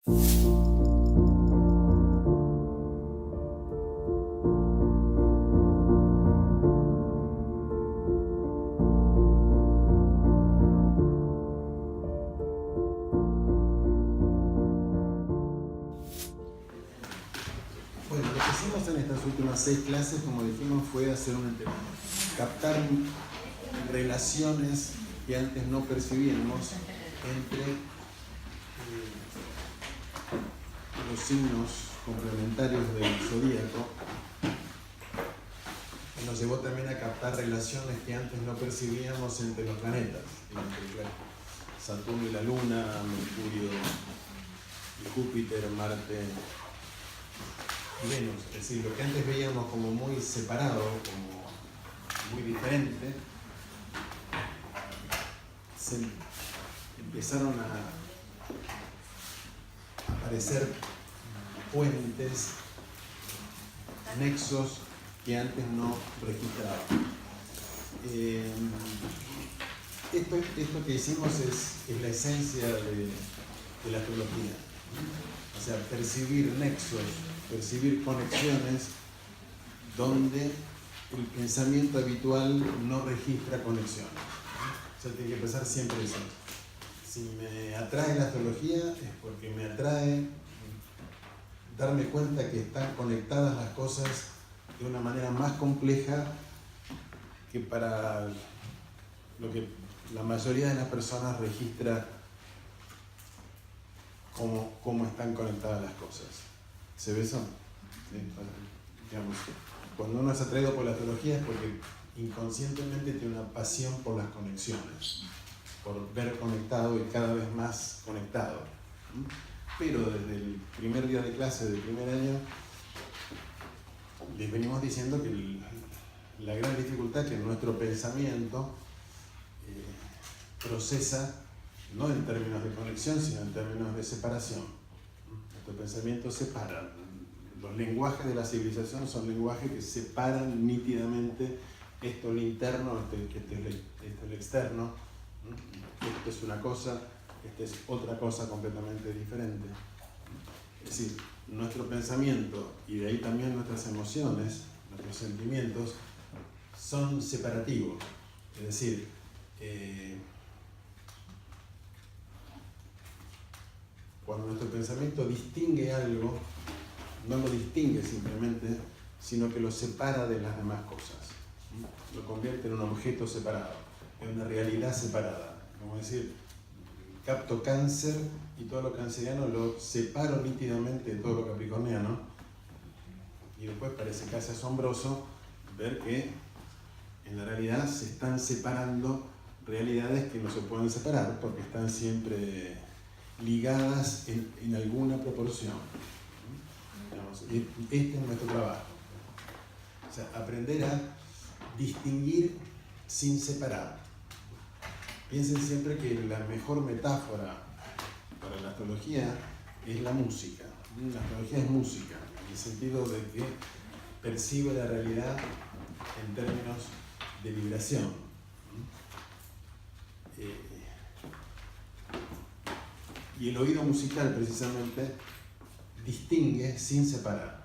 Bueno, lo que hicimos en estas últimas 6 clases, como dijimos, fue hacer captar relaciones que antes no percibíamos entre los signos complementarios del zodíaco. Nos llevó también a captar relaciones que antes no percibíamos entre los planetas, entre Saturno y la Luna, Mercurio y Júpiter, Marte y Venus. Es decir, lo que antes veíamos como muy separado, como muy diferente, se empezaron a aparecer puentes, nexos que antes no registraban. Esto que hicimos es la esencia de la astrología. O sea, percibir nexos, percibir conexiones donde el pensamiento habitual no registra conexiones. O sea, tiene que pensar siempre eso. Si me atrae la astrología es porque me atrae darme cuenta que están conectadas las cosas de una manera más compleja que para lo que la mayoría de las personas registra cómo están conectadas las cosas. ¿Se ve eso? ¿Sí? Digamos, cuando uno es atraído por la astrología es porque inconscientemente tiene una pasión por las conexiones, por ver conectado y cada vez más conectado. Pero desde el primer día de clase del primer año les venimos diciendo que la gran dificultad es que nuestro pensamiento procesa no en términos de conexión, sino en términos de separación. Nuestro pensamiento separa. Los lenguajes de la civilización son lenguajes que separan nítidamente esto es lo interno, esto es lo externo, esto es una cosa, esta es otra cosa completamente diferente. Es decir, nuestro pensamiento y de ahí también nuestras emociones, nuestros sentimientos, son separativos. Es decir, cuando nuestro pensamiento distingue algo, no lo distingue simplemente, sino que lo separa de las demás cosas. Lo convierte en un objeto separado, en una realidad separada. Como decir, capto Cáncer y todo lo canceriano lo separo nítidamente de todo lo capricorniano, y después parece casi asombroso ver que en la realidad se están separando realidades que no se pueden separar porque están siempre ligadas en alguna proporción. Este es nuestro trabajo. O sea, aprender a distinguir sin separar. Piensen siempre que la mejor metáfora para la astrología es la música. La astrología es música, en el sentido de que percibe la realidad en términos de vibración. Y el oído musical, precisamente, distingue sin separar.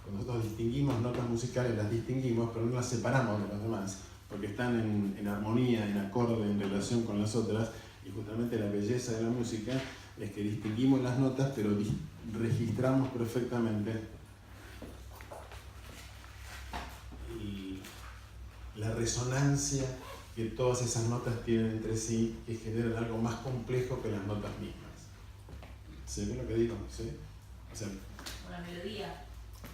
Cuando nosotros distinguimos notas musicales, las distinguimos, pero no las separamos de las demás, porque están en armonía, en acorde, en relación con las otras, y justamente la belleza de la música es que distinguimos las notas, pero registramos perfectamente la resonancia que todas esas notas tienen entre sí, que generan algo más complejo que las notas mismas. ¿Se ve lo que digo? ¿Sí? O sea, la melodía.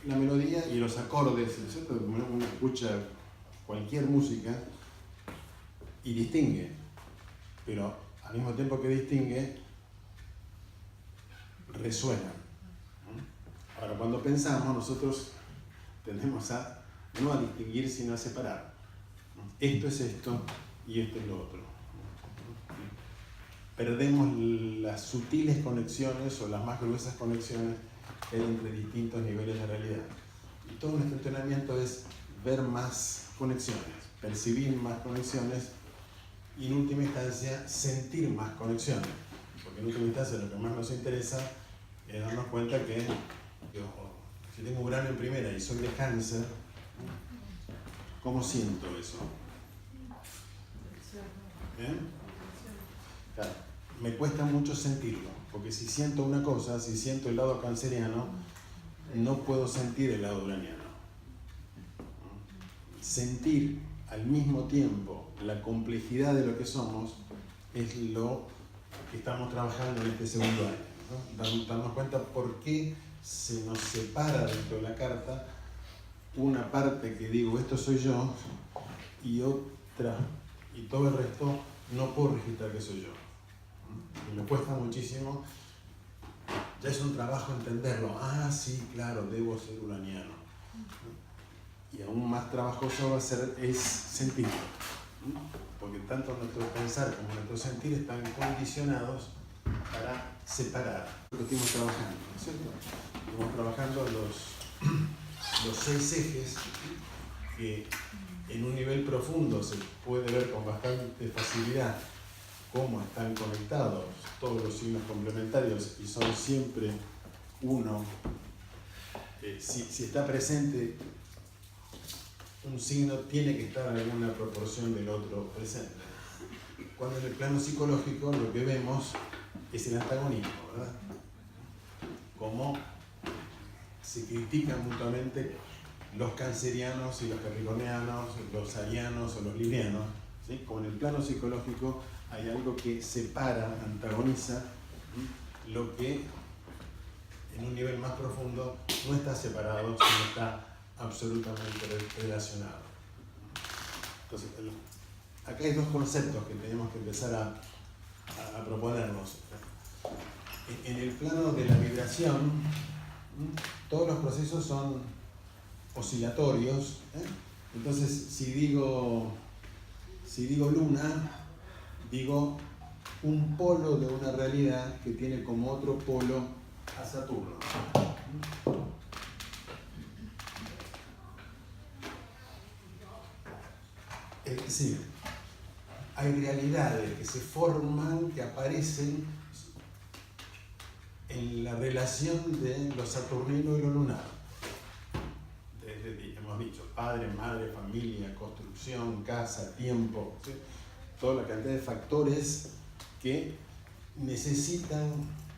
La melodía y los acordes, ¿no es cierto? Uno escucha cualquier música y distingue, pero al mismo tiempo que distingue, resuena. Ahora, cuando pensamos, nosotros tendemos no a distinguir, sino a separar. Esto es esto y esto es lo otro. Perdemos las sutiles conexiones o las más gruesas conexiones que hay entre distintos niveles de realidad. Y todo nuestro entrenamiento es ver más conexiones, percibir más conexiones y en última instancia sentir más conexiones. porque en última instancia lo que más nos interesa es darnos cuenta que si tengo Urano en primera y soy de Cáncer, ¿cómo siento eso? ¿Bien? Claro, me cuesta mucho sentirlo, porque si siento una cosa, si siento el lado canceriano, no puedo sentir el lado uraniano. Sentir al mismo tiempo la complejidad de lo que somos es lo que estamos trabajando en este segundo año, ¿no? Darnos cuenta por qué se nos separa dentro de la carta una parte que digo, esto soy yo, y otra, y todo el resto no puedo registrar que soy yo. Y me cuesta muchísimo, ya es un trabajo entenderlo. Ah, sí, claro, debo ser uraniano. Y aún más trabajoso es sentirlo, porque tanto nuestro pensar como nuestro sentir están condicionados para separar lo que estamos trabajando, ¿no es cierto? Estamos trabajando los 6 ejes que en un nivel profundo se puede ver con bastante facilidad cómo están conectados todos los signos complementarios y son siempre uno. Si está presente un signo, tiene que estar en alguna proporción del otro presente. Cuando en el plano psicológico lo que vemos es el antagonismo, ¿verdad? Cómo se critican mutuamente los cancerianos y los capricornianos, los arianos o los librianos, ¿sí? Como en el plano psicológico hay algo que separa, antagoniza, ¿sí? Lo que en un nivel más profundo no está separado, sino está absolutamente relacionado. Entonces, acá hay 2 conceptos que tenemos que empezar a proponernos. En el plano de la vibración, todos los procesos son oscilatorios, ¿eh? Entonces, si digo luna, digo un polo de una realidad que tiene como otro polo a Saturno. Es decir, hay realidades que se forman, que aparecen en la relación de lo saturnino y lo lunar. Hemos dicho, padre, madre, familia, construcción, casa, tiempo, ¿sí? Toda la cantidad de factores que necesitan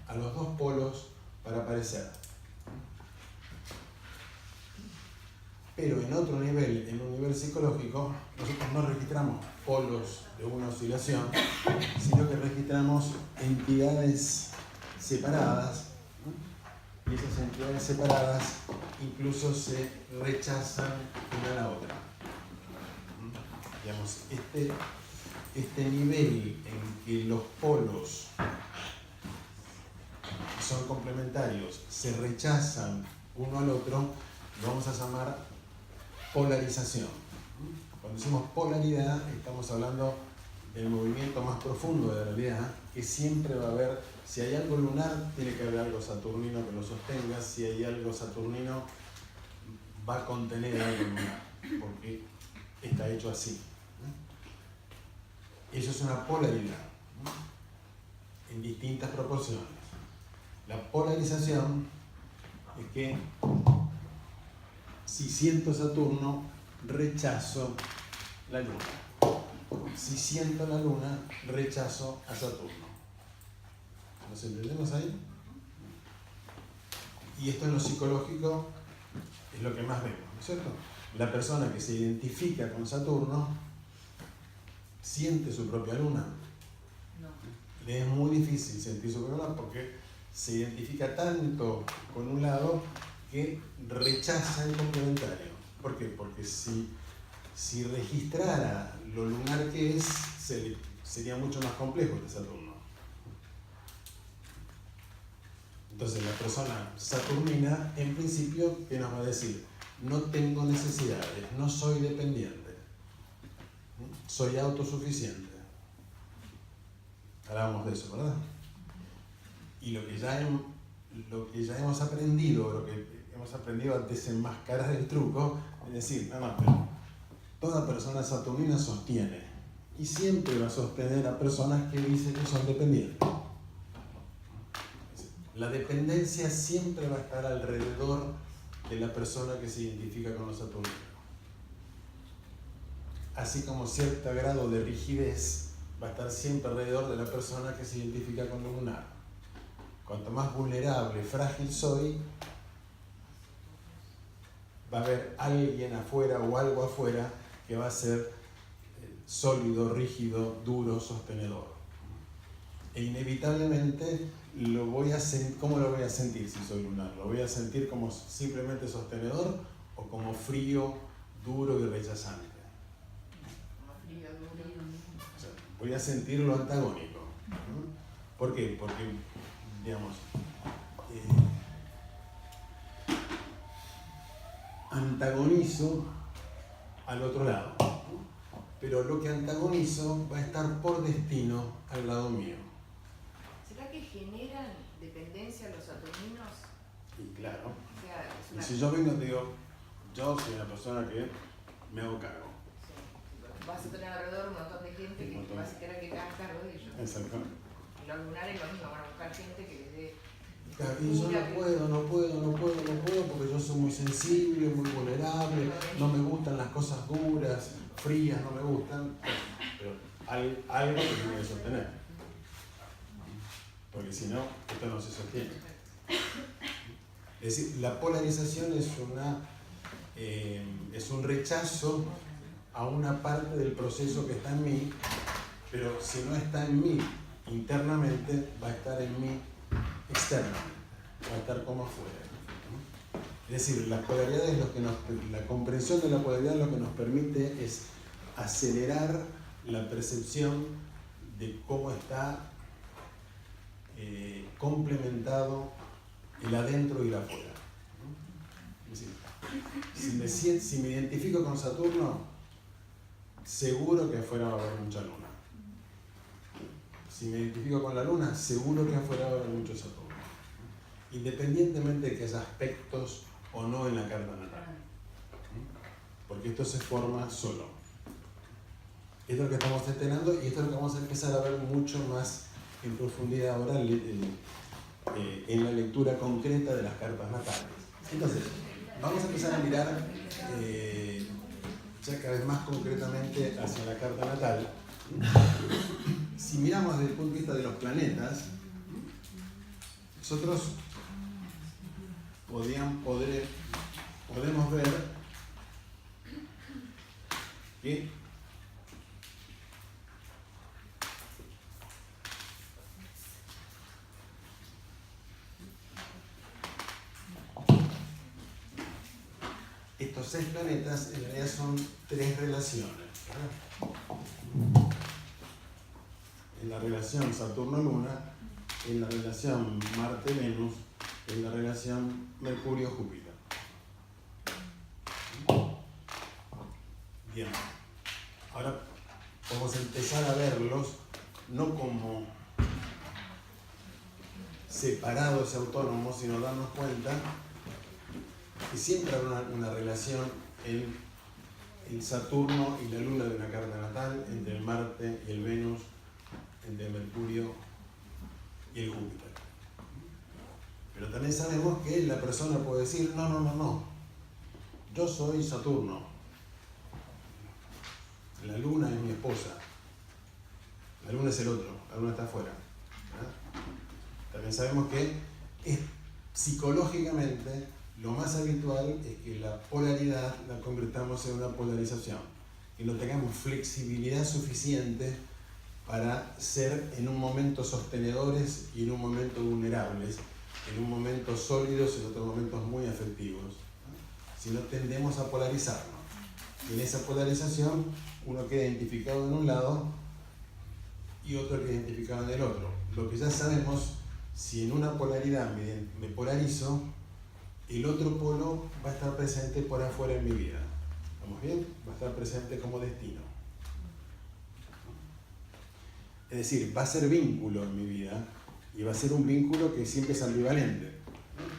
a los 2 polos para aparecer. Pero en otro nivel, en un nivel psicológico, nosotros no registramos polos de una oscilación, sino que registramos entidades separadas, ¿no? Y esas entidades separadas incluso se rechazan una a la otra. Digamos, este nivel en que los polos que son complementarios se rechazan uno al otro, lo vamos a llamar polarización. Cuando decimos polaridad, estamos hablando del movimiento más profundo de la realidad, que siempre va a haber, si hay algo lunar, tiene que haber algo saturnino que lo sostenga, si hay algo saturnino, va a contener algo lunar, porque está hecho así. Eso es una polaridad, en distintas proporciones. La polarización es que si siento Saturno, rechazo la Luna. Si siento la Luna, rechazo a Saturno. ¿Nos entendemos ahí? Y esto en lo psicológico es lo que más vemos, ¿no es cierto? La persona que se identifica con Saturno siente su propia Luna. No. Le es muy difícil sentir su propia Luna porque se identifica tanto con un lado que rechaza el complementario. ¿Por qué? Porque si registrara lo lunar que es, sería mucho más complejo este Saturno. Entonces la persona saturnina, en principio, ¿qué nos va a decir? No tengo necesidades, no soy dependiente, soy autosuficiente. Hablábamos de eso, ¿verdad? Y lo que ya hemos aprendido, lo que hemos aprendido a desenmascarar el truco, es decir, pero toda persona saturnina sostiene y siempre va a sostener a personas que dicen que son dependientes. La dependencia siempre va a estar alrededor de la persona que se identifica con los saturninos. Así como cierto grado de rigidez va a estar siempre alrededor de la persona que se identifica con lo lunar. Cuanto más vulnerable, frágil soy, va a haber alguien afuera o algo afuera que va a ser sólido, rígido, duro, sostenedor. E inevitablemente ¿cómo lo voy a sentir si soy lunar? ¿Lo voy a sentir como simplemente sostenedor o como frío, duro y rechazante? Como frío, duro. O sea, voy a sentir lo antagónico. ¿Por qué? Porque, digamos, antagonizo al otro lado, pero lo que antagonizo va a estar por destino al lado mío. ¿Será que generan dependencia los saturninos? Y claro, O sea, es y una... si yo vengo y te digo, yo soy una persona que me hago cargo. Sí. Vas a tener alrededor un montón de gente que vas a querer que te hagas cargo de ellos. Exactamente. Y los lunares lo mismo, van a buscar gente que les dé... Claro, y yo no puedo porque yo soy muy sensible, muy vulnerable, no me gustan las cosas duras, frías, no me gustan, pero hay algo que tiene que sostener, porque si no, esto no se sostiene. Es decir, la polarización es un rechazo a una parte del proceso que está en mí, pero si no está en mí internamente, va a estar en mí externamente, va a estar como afuera. Es decir, las polaridades, la comprensión de la polaridad lo que nos permite es acelerar la percepción de cómo está complementado el adentro y el afuera. Es decir, si me identifico con Saturno, seguro que afuera va a haber mucha luna. Si me identifico con la luna, seguro que afuera va a haber mucho Saturno. Independientemente de que haya aspectos o no en la carta natal. Porque esto se forma solo. Esto es lo que estamos gestionando y esto es lo que vamos a empezar a ver mucho más en profundidad ahora en la lectura concreta de las cartas natales. Entonces, vamos a empezar a mirar ya cada vez más concretamente hacia la carta natal. Si miramos desde el punto de vista de los planetas, nosotros podemos ver que estos 6 planetas en realidad son 3 relaciones, ¿verdad? En la relación Saturno-Luna, en la relación Marte-Venus, en la relación Mercurio-Júpiter. Bien, ahora vamos a empezar a verlos no como separados y autónomos, sino darnos cuenta que siempre habrá una relación en el Saturno y la Luna de una carta natal, entre el Marte y el Venus, entre el Mercurio y el Júpiter. Pero también sabemos que la persona puede decir, no, yo soy Saturno, la Luna es mi esposa, la Luna es el otro, la Luna está afuera. También sabemos que psicológicamente lo más habitual es que la polaridad la convirtamos en una polarización y no tengamos flexibilidad suficiente para ser en un momento sostenedores y en un momento vulnerables, en un momento sólidos y en otros momentos muy afectivos, si no tendemos a polarizarnos. Y en esa polarización uno queda identificado en un lado y otro queda identificado en el otro. Lo que ya sabemos, si en una polaridad me polarizo, el otro polo va a estar presente por afuera en mi vida. ¿Estamos bien? Va a estar presente como destino. Es decir, va a ser vínculo en mi vida y va a ser un vínculo que siempre es ambivalente,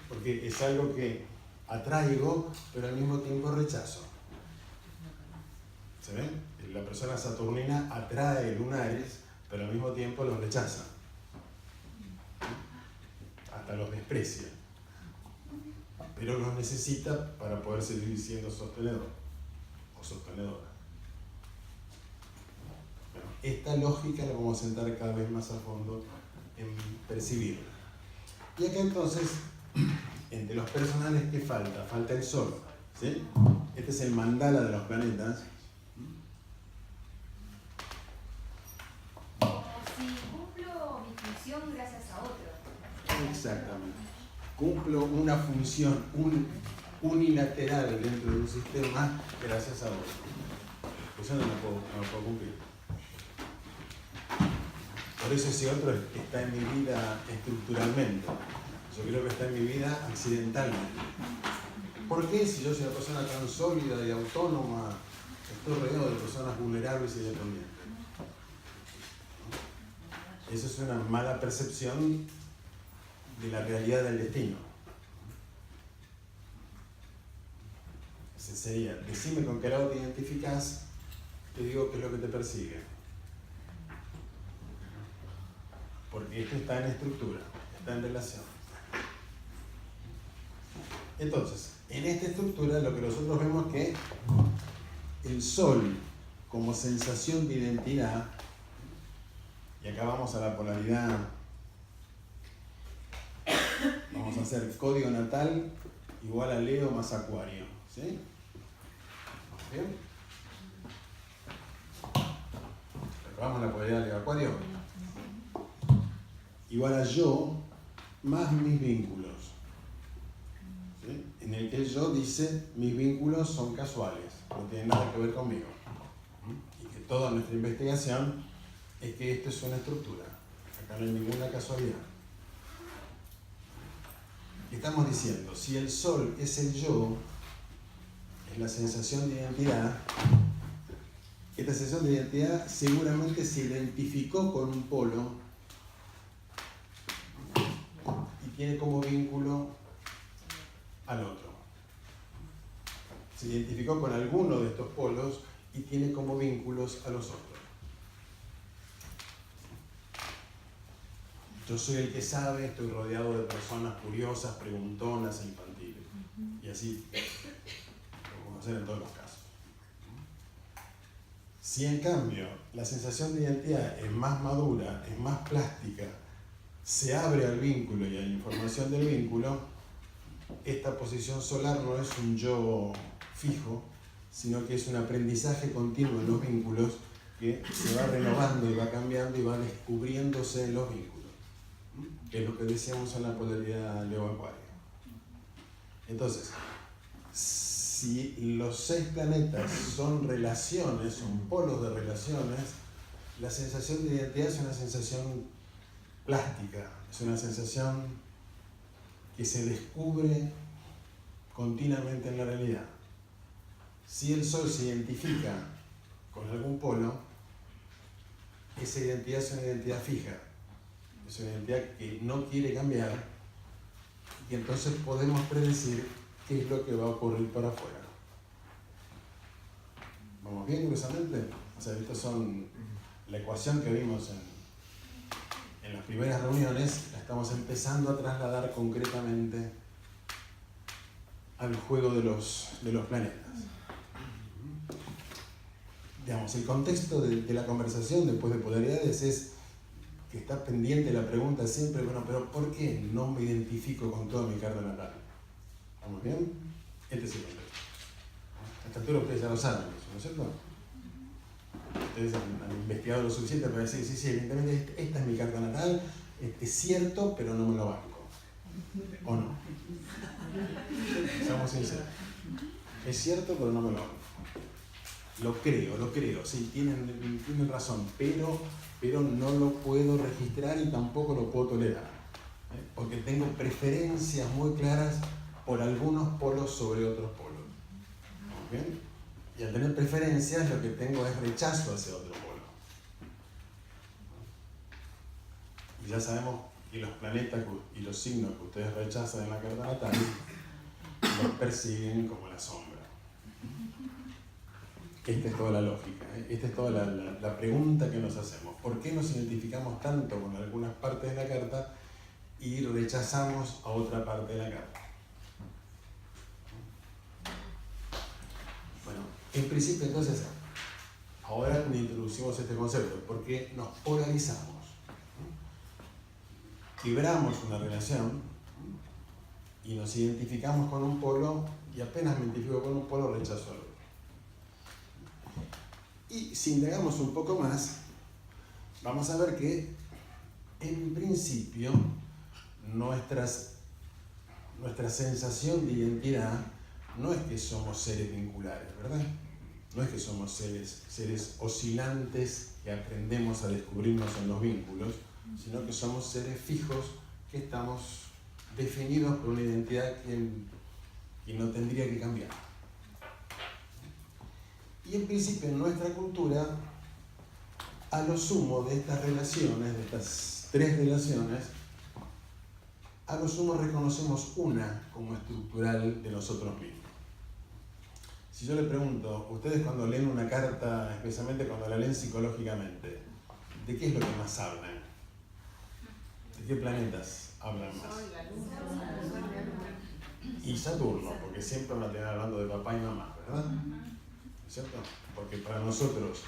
porque es algo que atraigo, pero al mismo tiempo rechazo. ¿Se ven? La persona saturnina atrae lunares, pero al mismo tiempo los rechaza. hasta los desprecia, pero los necesita para poder seguir siendo sostenedor o sostenedora. Bueno, esta lógica la vamos a entrar cada vez más a fondo en percibirla. Y acá entonces, entre los personales, ¿qué falta? Falta el Sol, ¿sí? Este es el mandala de los planetas. Como si cumplo mi función gracias a otro. Exactamente. Cumplo una función unilateral dentro de un sistema gracias a otro. Eso no lo puedo cumplir. Por eso ese otro está en mi vida estructuralmente. Yo creo que está en mi vida accidentalmente. ¿Por qué? Si yo soy una persona tan sólida y autónoma, estoy rodeado de personas vulnerables y dependientes. Eso es una mala percepción de la realidad del destino. Ese sería, decime con qué lado te identificás, te digo qué es lo que te persigue. Porque esto está en estructura, está en relación. Entonces, en esta estructura lo que nosotros vemos es que el Sol como sensación de identidad, y acá vamos a la polaridad, vamos a hacer código natal igual a Leo más Acuario, ¿sí? ¿Bien? Vamos a la polaridad de Leo Acuario. Igual a yo más mis vínculos, ¿sí? En el que yo dice mis vínculos son casuales, no tienen nada que ver conmigo, y que toda nuestra investigación es que esto es una estructura, acá no hay ninguna casualidad. Estamos diciendo, si el Sol es el yo, es la sensación de identidad, esta sensación de identidad seguramente se identificó con un polo y tiene como vínculo al otro. Se identificó con alguno de estos polos y tiene como vínculos a los otros. Yo soy el que sabe, estoy rodeado de personas curiosas, preguntonas e infantiles. Y así lo podemos hacer en todos los casos. Si en cambio la sensación de identidad es más madura, es más plástica, se abre al vínculo y a la información del vínculo, esta posición solar no es un yo fijo, sino que es un aprendizaje continuo en los vínculos que se va renovando y va cambiando y va descubriéndose en los vínculos. Que es lo que decíamos en la polaridad Leo-Acuario. Entonces, si los 6 planetas son relaciones, son polos de relaciones, la sensación de identidad es una sensación plástica, es una sensación que se descubre continuamente en la realidad. Si el Sol se identifica con algún polo, esa identidad es una identidad fija. Es una identidad que no quiere cambiar y entonces podemos predecir qué es lo que va a ocurrir para afuera. ¿Vamos bien, curiosamente? O sea, estas son la ecuación que vimos en las primeras reuniones, la estamos empezando a trasladar concretamente al juego de los planetas. Digamos, el contexto de la conversación después de polaridades es que está pendiente la pregunta siempre, bueno, pero ¿por qué no me identifico con toda mi carta natal? ¿Estamos bien? Este es el contexto. A esta altura ustedes ya lo saben, ¿no es cierto? Ustedes han investigado lo suficiente para decir, sí, evidentemente esta es mi carta natal, es cierto, pero no me lo banco. ¿O no? Seamos sinceros. Es cierto, pero no me lo banco. Lo creo, sí, tienen razón, pero no lo puedo registrar y tampoco lo puedo tolerar, porque tengo preferencias muy claras por algunos polos sobre otros polos. ¿Bien? Y al tener preferencias lo que tengo es rechazo hacia otro polo. Y ya sabemos que los planetas y los signos que ustedes rechazan en la carta natal los persiguen como la sombra. Esta es toda la lógica, esta es toda la pregunta que nos hacemos. ¿Por qué nos identificamos tanto con algunas partes de la carta y rechazamos a otra parte de la carta. Bueno, en principio entonces, ahora introducimos este concepto, porque nos polarizamos. Quebramos una relación y nos identificamos con un polo, y apenas me identifico con un polo, rechazo al otro. Y si indagamos un poco más, vamos a ver que en principio nuestra sensación de identidad no es que somos seres vinculares, ¿verdad? No es que somos seres oscilantes que aprendemos a descubrirnos en los vínculos, sino que somos seres fijos que estamos definidos por una identidad que no tendría que cambiar. Y en principio en nuestra cultura, a lo sumo de estas relaciones, de estas tres relaciones, a lo sumo reconocemos una como estructural de nosotros mismos. Si yo le pregunto, ustedes cuando leen una carta, especialmente cuando la leen psicológicamente, ¿de qué es lo que más hablan? ¿De qué planetas hablan más? Y Saturno, porque siempre van a tener hablando de papá y mamá, ¿verdad? ¿Cierto? Porque para nosotros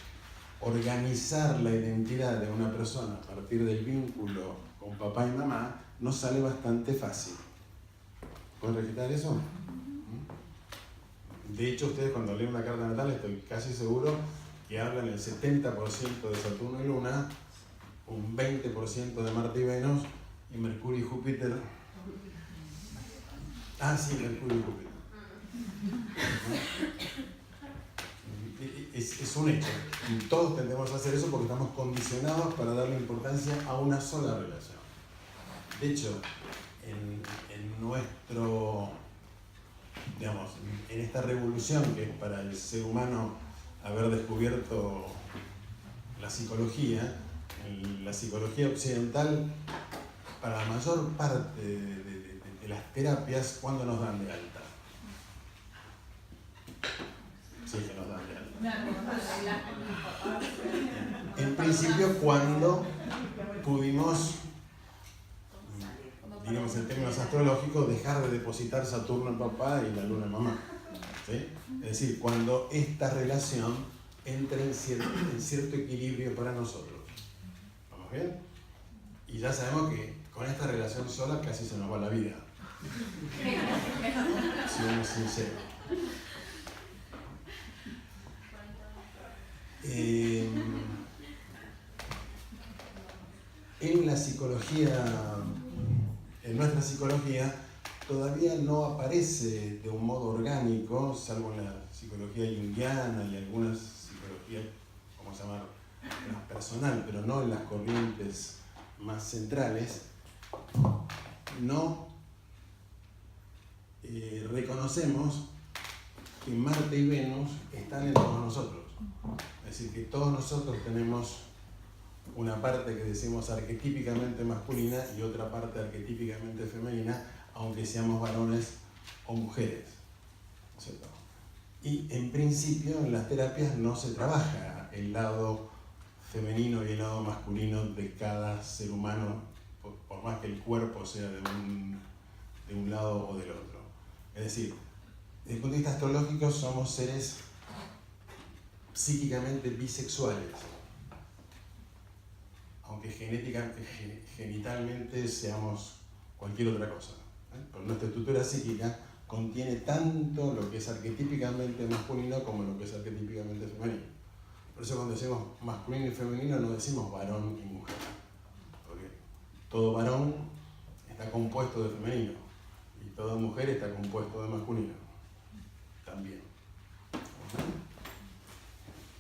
organizar la identidad de una persona a partir del vínculo con papá y mamá nos sale bastante fácil. ¿Pueden registrar eso? De hecho, ustedes cuando leen una carta natal, estoy casi seguro que hablan el 70% de Saturno y Luna, un 20% de Marte y Venus, y Mercurio y Júpiter. Ah, sí, Mercurio y Júpiter. Es un hecho. Y todos tendemos a hacer eso porque estamos condicionados para darle importancia a una sola relación. De hecho, en nuestro, digamos, en esta revolución que es para el ser humano haber descubierto la psicología, en la psicología occidental, para la mayor parte de las terapias, ¿cuándo nos dan de alta? Sí, que nos dan de alta. En principio, cuando pudimos, digamos en términos astrológicos, dejar de depositar Saturno en papá y la Luna en mamá. ¿Sí? Es decir, cuando esta relación entra en cierto equilibrio para nosotros. ¿Vamos bien? Y ya sabemos que con esta relación sola casi se nos va la vida. Si uno es sincero. En la psicología, en nuestra psicología, todavía no aparece de un modo orgánico, salvo en la psicología junguiana y algunas psicologías, ¿cómo se llama?, más personal, pero no en las corrientes más centrales, no reconocemos que Marte y Venus están en todos nosotros. Es decir, que todos nosotros tenemos una parte que decimos arquetípicamente masculina y otra parte arquetípicamente femenina, aunque seamos varones o mujeres, ¿cierto? Y en principio en las terapias no se trabaja el lado femenino y el lado masculino de cada ser humano, por más que el cuerpo sea de un lado o del otro. Es decir, desde el punto de vista astrológico somos seres psíquicamente bisexuales, aunque genitalmente seamos cualquier otra cosa. Pero nuestra estructura psíquica contiene tanto lo que es arquetípicamente masculino como lo que es arquetípicamente femenino. Por eso cuando decimos masculino y femenino no decimos varón y mujer, porque todo varón está compuesto de femenino y toda mujer está compuesto de masculino también.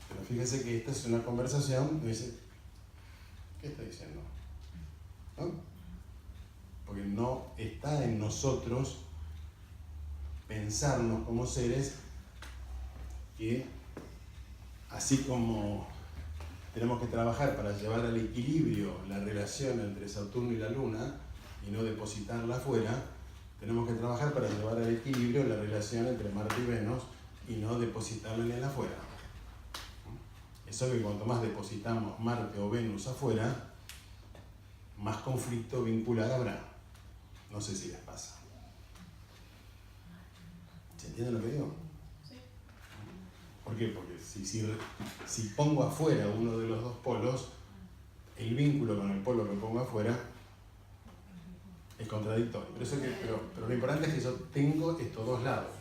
Pero fíjese que esta es una conversación, dice, ¿qué está diciendo? ¿No? Porque no está en nosotros pensarnos como seres que, así como tenemos que trabajar para llevar al equilibrio la relación entre Saturno y la Luna y no depositarla afuera, tenemos que trabajar para llevar al equilibrio la relación entre Marte y Venus y no depositarla en el afuera. Es obvio que cuanto más depositamos Marte o Venus afuera, más conflicto vincular habrá. No sé si les pasa. ¿Se entiende lo que digo? Sí. ¿Por qué? Porque si pongo afuera uno de los dos polos, el vínculo con el polo que pongo afuera es contradictorio. Pero lo importante es que yo tengo estos dos lados.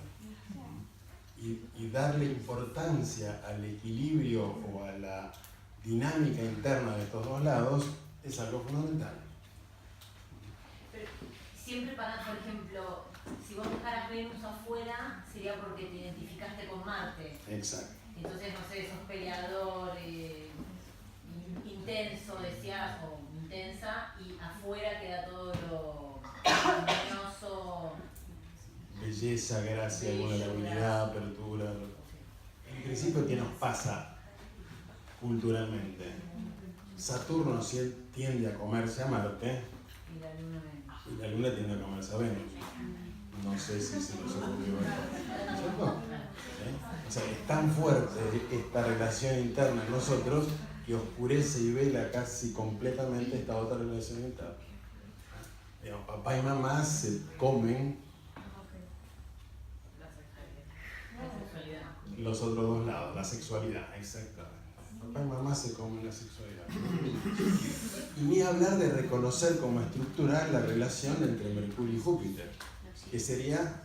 Y darle importancia al equilibrio o a la dinámica interna de estos dos lados es algo fundamental. Pero siempre para, por ejemplo, si vos dejaras Venus afuera, sería porque te identificaste con Marte. Exacto. Entonces, no sé, sos peleador, intenso, decías, o intensa, y afuera queda todo lo armonioso. Belleza, gracia, Bello, vulnerabilidad, apertura. En principio, ¿qué nos pasa culturalmente? Saturno tiende a comerse a Marte Y la luna Venus. y la Luna tiende a comerse a Venus. No sé si se nos ocurrió esto. ¿Cierto? O sea, es tan fuerte esta relación interna en nosotros que oscurece y vela casi completamente esta otra relación interna. Digamos, papá y mamá se comen La sexualidad. los otros dos lados, la sexualidad, exactamente. Papá y mamá se comen la sexualidad. Y ni hablar de reconocer como estructural la relación entre Mercurio y Júpiter, que sería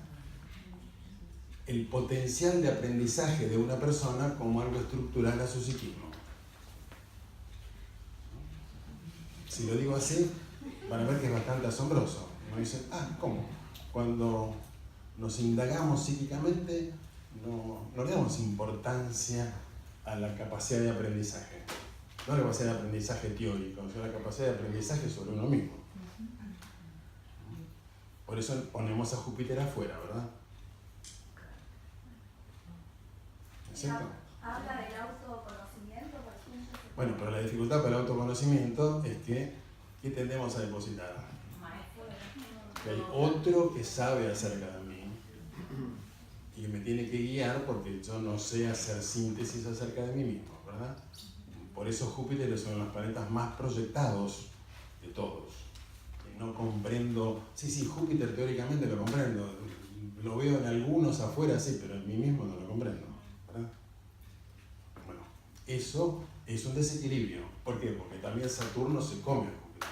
el potencial de aprendizaje de una persona como algo estructural a su psiquismo. Si lo digo así, van a ver que es bastante asombroso. Uno dice, ¿cómo? Cuando nos indagamos psíquicamente, no le damos importancia a la capacidad de aprendizaje. No a la capacidad de aprendizaje teórico, sino a la capacidad de aprendizaje sobre uno mismo. Por eso ponemos a Júpiter afuera, ¿verdad? ¿Es cierto? Habla del autoconocimiento, por ejemplo. Bueno, pero la dificultad para el autoconocimiento es que ¿qué tendemos a depositar? Que hay otro que sabe acerca de mí y que me tiene que guiar porque yo no sé hacer síntesis acerca de mí mismo, ¿verdad? Por eso Júpiter es uno de los planetas más proyectados de todos. No comprendo, sí, Júpiter teóricamente lo comprendo, lo veo en algunos afuera, sí, pero en mí mismo no lo comprendo, ¿verdad? Bueno, eso es un desequilibrio. ¿Por qué? Porque también Saturno se come a Júpiter.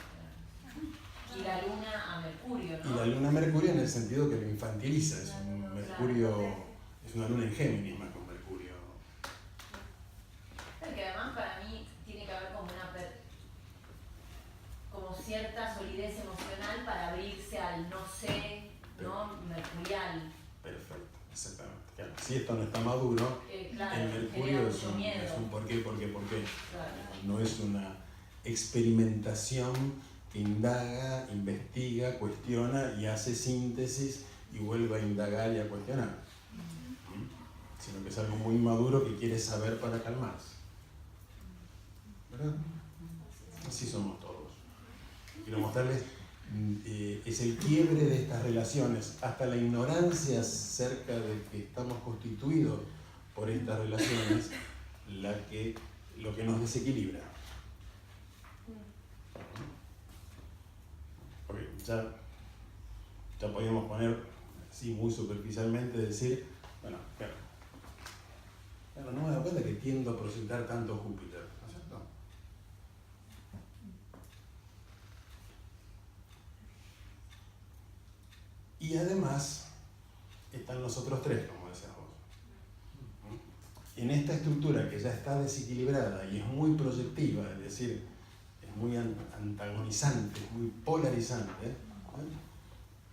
Y la luna a Mercurio, ¿no? Y la luna a Mercurio en el sentido que lo infantiliza, es un Mercurio, es una luna en Géminis más que un Mercurio. Pero que además para mí tiene que haber como como cierta solidez emocional para abrirse al no sé, ¿no? Mercurial. Perfecto, exactamente. Claro, si esto no está maduro, Claro, el Mercurio es un por qué. Claro. No es una experimentación que indaga, investiga, cuestiona y hace síntesis y vuelve a indagar y a cuestionar. Sino que es algo muy maduro que quiere saber para calmarse. ¿Verdad? Así somos todos. Quiero mostrarles, es el quiebre de estas relaciones, hasta la ignorancia acerca de que estamos constituidos por estas relaciones, lo que nos desequilibra. Porque ya podríamos poner, así muy superficialmente, decir, bueno, claro, no me doy cuenta que tiendo a proyectar tanto Júpiter, ¿no es cierto? Y además están los otros tres, como decías vos. En esta estructura que ya está desequilibrada y es muy proyectiva, es decir, es muy antagonizante, es muy polarizante,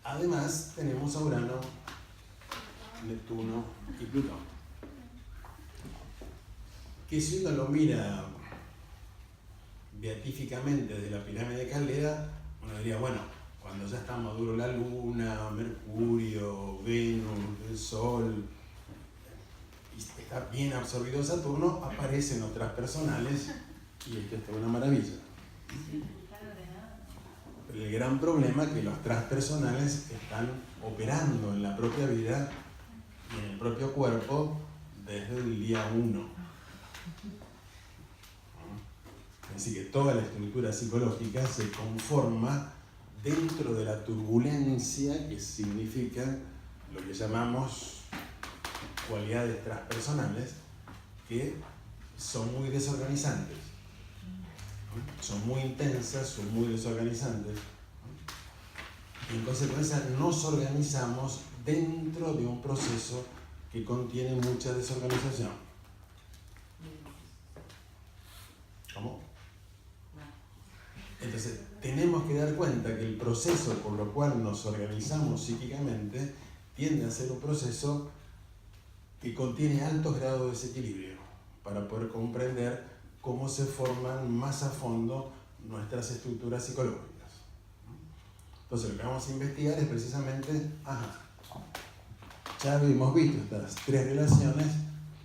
además tenemos a Urano, Neptuno y Plutón. Que si uno lo mira beatíficamente desde la pirámide de Caldera, uno diría, bueno, cuando ya está maduro la Luna, Mercurio, Venus, el Sol, y está bien absorbido Saturno, aparecen los transpersonales y esto es una maravilla. Pero el gran problema es que los transpersonales están operando en la propia vida y en el propio cuerpo desde el día 1. Así que toda la estructura psicológica se conforma dentro de la turbulencia que significa lo que llamamos cualidades transpersonales, que son muy desorganizantes, ¿no? Son muy intensas, son muy desorganizantes, ¿no? Y en consecuencia nos organizamos dentro de un proceso que contiene mucha desorganización. ¿Cómo? Entonces, tenemos que dar cuenta que el proceso por lo cual nos organizamos psíquicamente tiende a ser un proceso que contiene altos grados de desequilibrio para poder comprender cómo se forman más a fondo nuestras estructuras psicológicas. Entonces, lo que vamos a investigar es precisamente, ya hemos visto estas tres relaciones,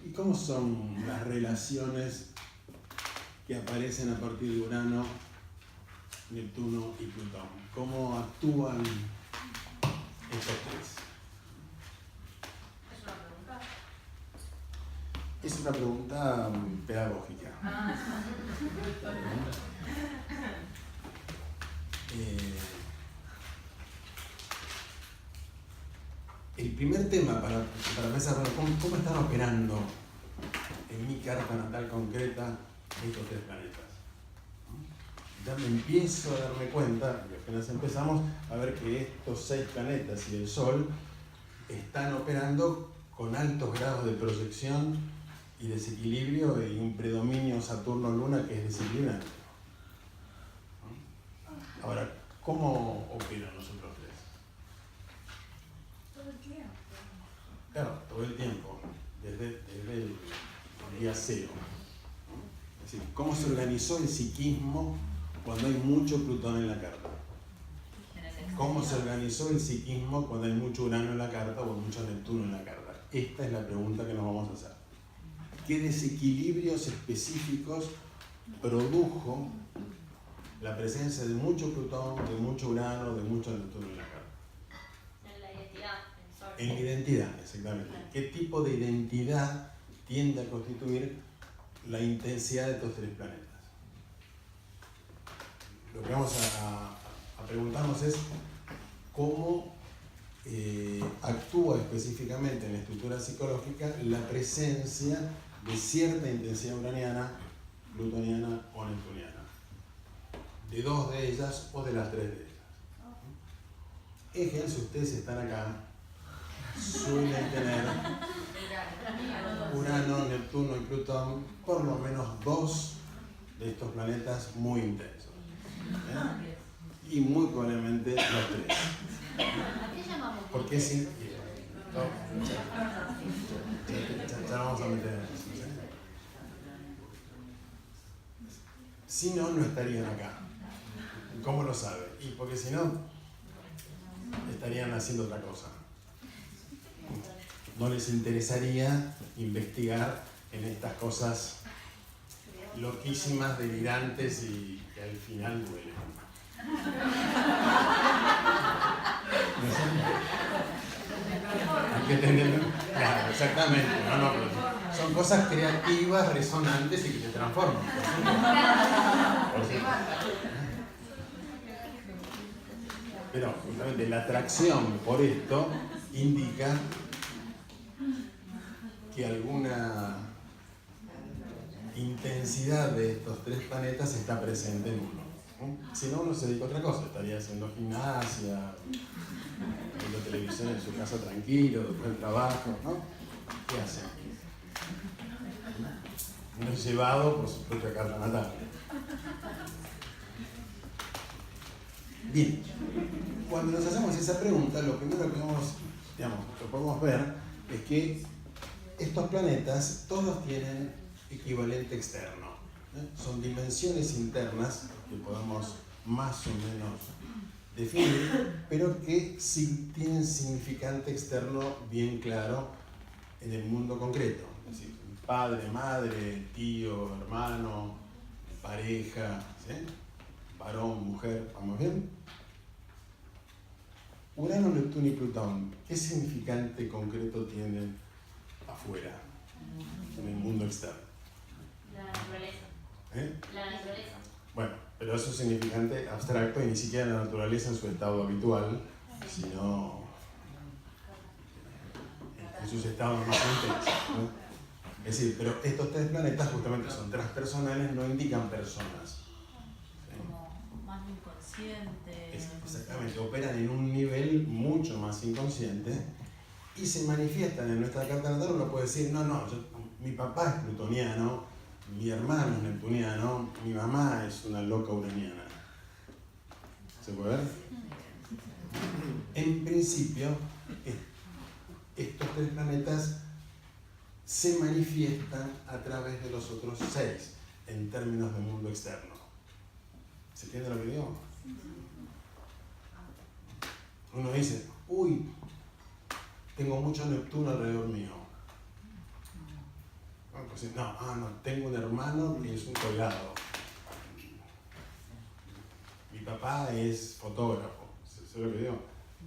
y cómo son las relaciones que aparecen a partir de Urano, Neptuno y Plutón. ¿Cómo actúan estos tres? Es una pregunta pedagógica. El primer tema para pensar, ¿cómo están operando en mi carta natal concreta estos tres planetas? Ya me empiezo a darme cuenta, y apenas empezamos, a ver que estos 6 planetas y el Sol están operando con altos grados de proyección y desequilibrio y un predominio Saturno-Luna que es desequilibrante. Ahora, ¿cómo operan nosotros tres? Todo el tiempo. Claro, todo el tiempo, desde el día cero. Es decir, ¿cómo se organizó el psiquismo cuando hay mucho Plutón en la carta? ¿Cómo se organizó el psiquismo cuando hay mucho Urano en la carta o mucho Neptuno en la carta? Esta es la pregunta que nos vamos a hacer. ¿Qué desequilibrios específicos produjo la presencia de mucho Plutón, de mucho Urano, de mucho Neptuno en la carta? En la identidad. En la identidad, exactamente. ¿Qué tipo de identidad tiende a constituir la intensidad de estos tres planetas? Lo que vamos a preguntarnos es cómo actúa específicamente en la estructura psicológica la presencia de cierta intensidad uraniana, plutoniana o neptuniana. De 2 de ellas o de las 3 de ellas. Si ustedes están acá, suelen tener Urano, Neptuno y Plutón, por lo menos 2 de estos planetas muy intensos. Y muy probablemente los 3. Porque si... ya vamos a meter en eso. Si no, no estarían acá. ¿Cómo lo sabe? Y porque si no, estarían haciendo otra cosa. No les interesaría investigar en estas cosas loquísimas, delirantes y que al final duelen. Hay que tener... Claro, exactamente. No, son cosas creativas, resonantes y que se transforman. Pero justamente la atracción por esto indica que alguna intensidad de estos 3 planetas está presente en uno. Si no, uno se dedica a otra cosa, estaría haciendo gimnasia, viendo televisión en su casa tranquilo, después del trabajo, ¿no? ¿Qué hace? Uno es llevado por su propia carta natal. Bien, cuando nos hacemos esa pregunta, lo primero que podemos ver es que estos planetas todos tienen equivalente externo. Son dimensiones internas que podemos más o menos definir, pero que sí tienen significante externo bien claro en el mundo concreto. Es decir, padre, madre, tío, hermano, pareja, ¿sí? Varón, mujer, ¿vamos bien? Urano, Neptuno y Plutón, ¿qué significante concreto tienen afuera, en el mundo externo? La naturaleza. ¿Eh? La naturaleza. Bueno, Pero eso es significante abstracto y ni siquiera la naturaleza en su estado habitual, sino en sus estados más intensos, ¿no? Es decir, pero estos tres planetas justamente son transpersonales, no indican personas. Como más inconsciente. Exactamente, operan en un nivel mucho más inconsciente y se manifiestan en nuestra carta natal. Uno puede decir, mi papá es plutoniano, mi hermano es neptuniano, mi mamá es una loca uraniana. ¿Se puede ver? En principio, estos tres planetas se manifiestan a través de los otros 6 en términos de mundo externo. ¿Se entiende lo que digo? Uno dice, uy, tengo mucho Neptuno alrededor mío. No, tengo un hermano que es un colgado. Mi papá es fotógrafo. ¿Sabes lo que digo?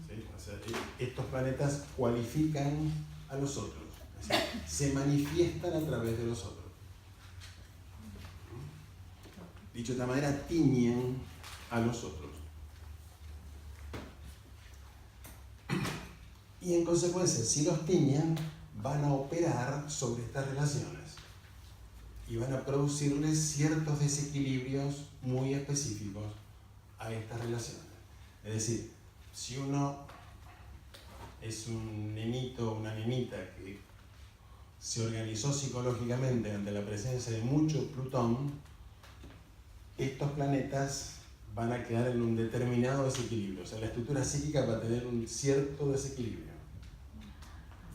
¿Sí? O sea, estos planetas cualifican a los otros. Es decir, se manifiestan a través de los otros. Dicho de otra manera, tiñen a los otros. Y en consecuencia, si los tiñen, van a operar sobre estas relaciones y van a producirles ciertos desequilibrios muy específicos a estas relaciones. Es decir, si uno es un nenito o una nenita que se organizó psicológicamente ante la presencia de mucho Plutón, estos planetas van a quedar en un determinado desequilibrio. O sea, la estructura psíquica va a tener un cierto desequilibrio.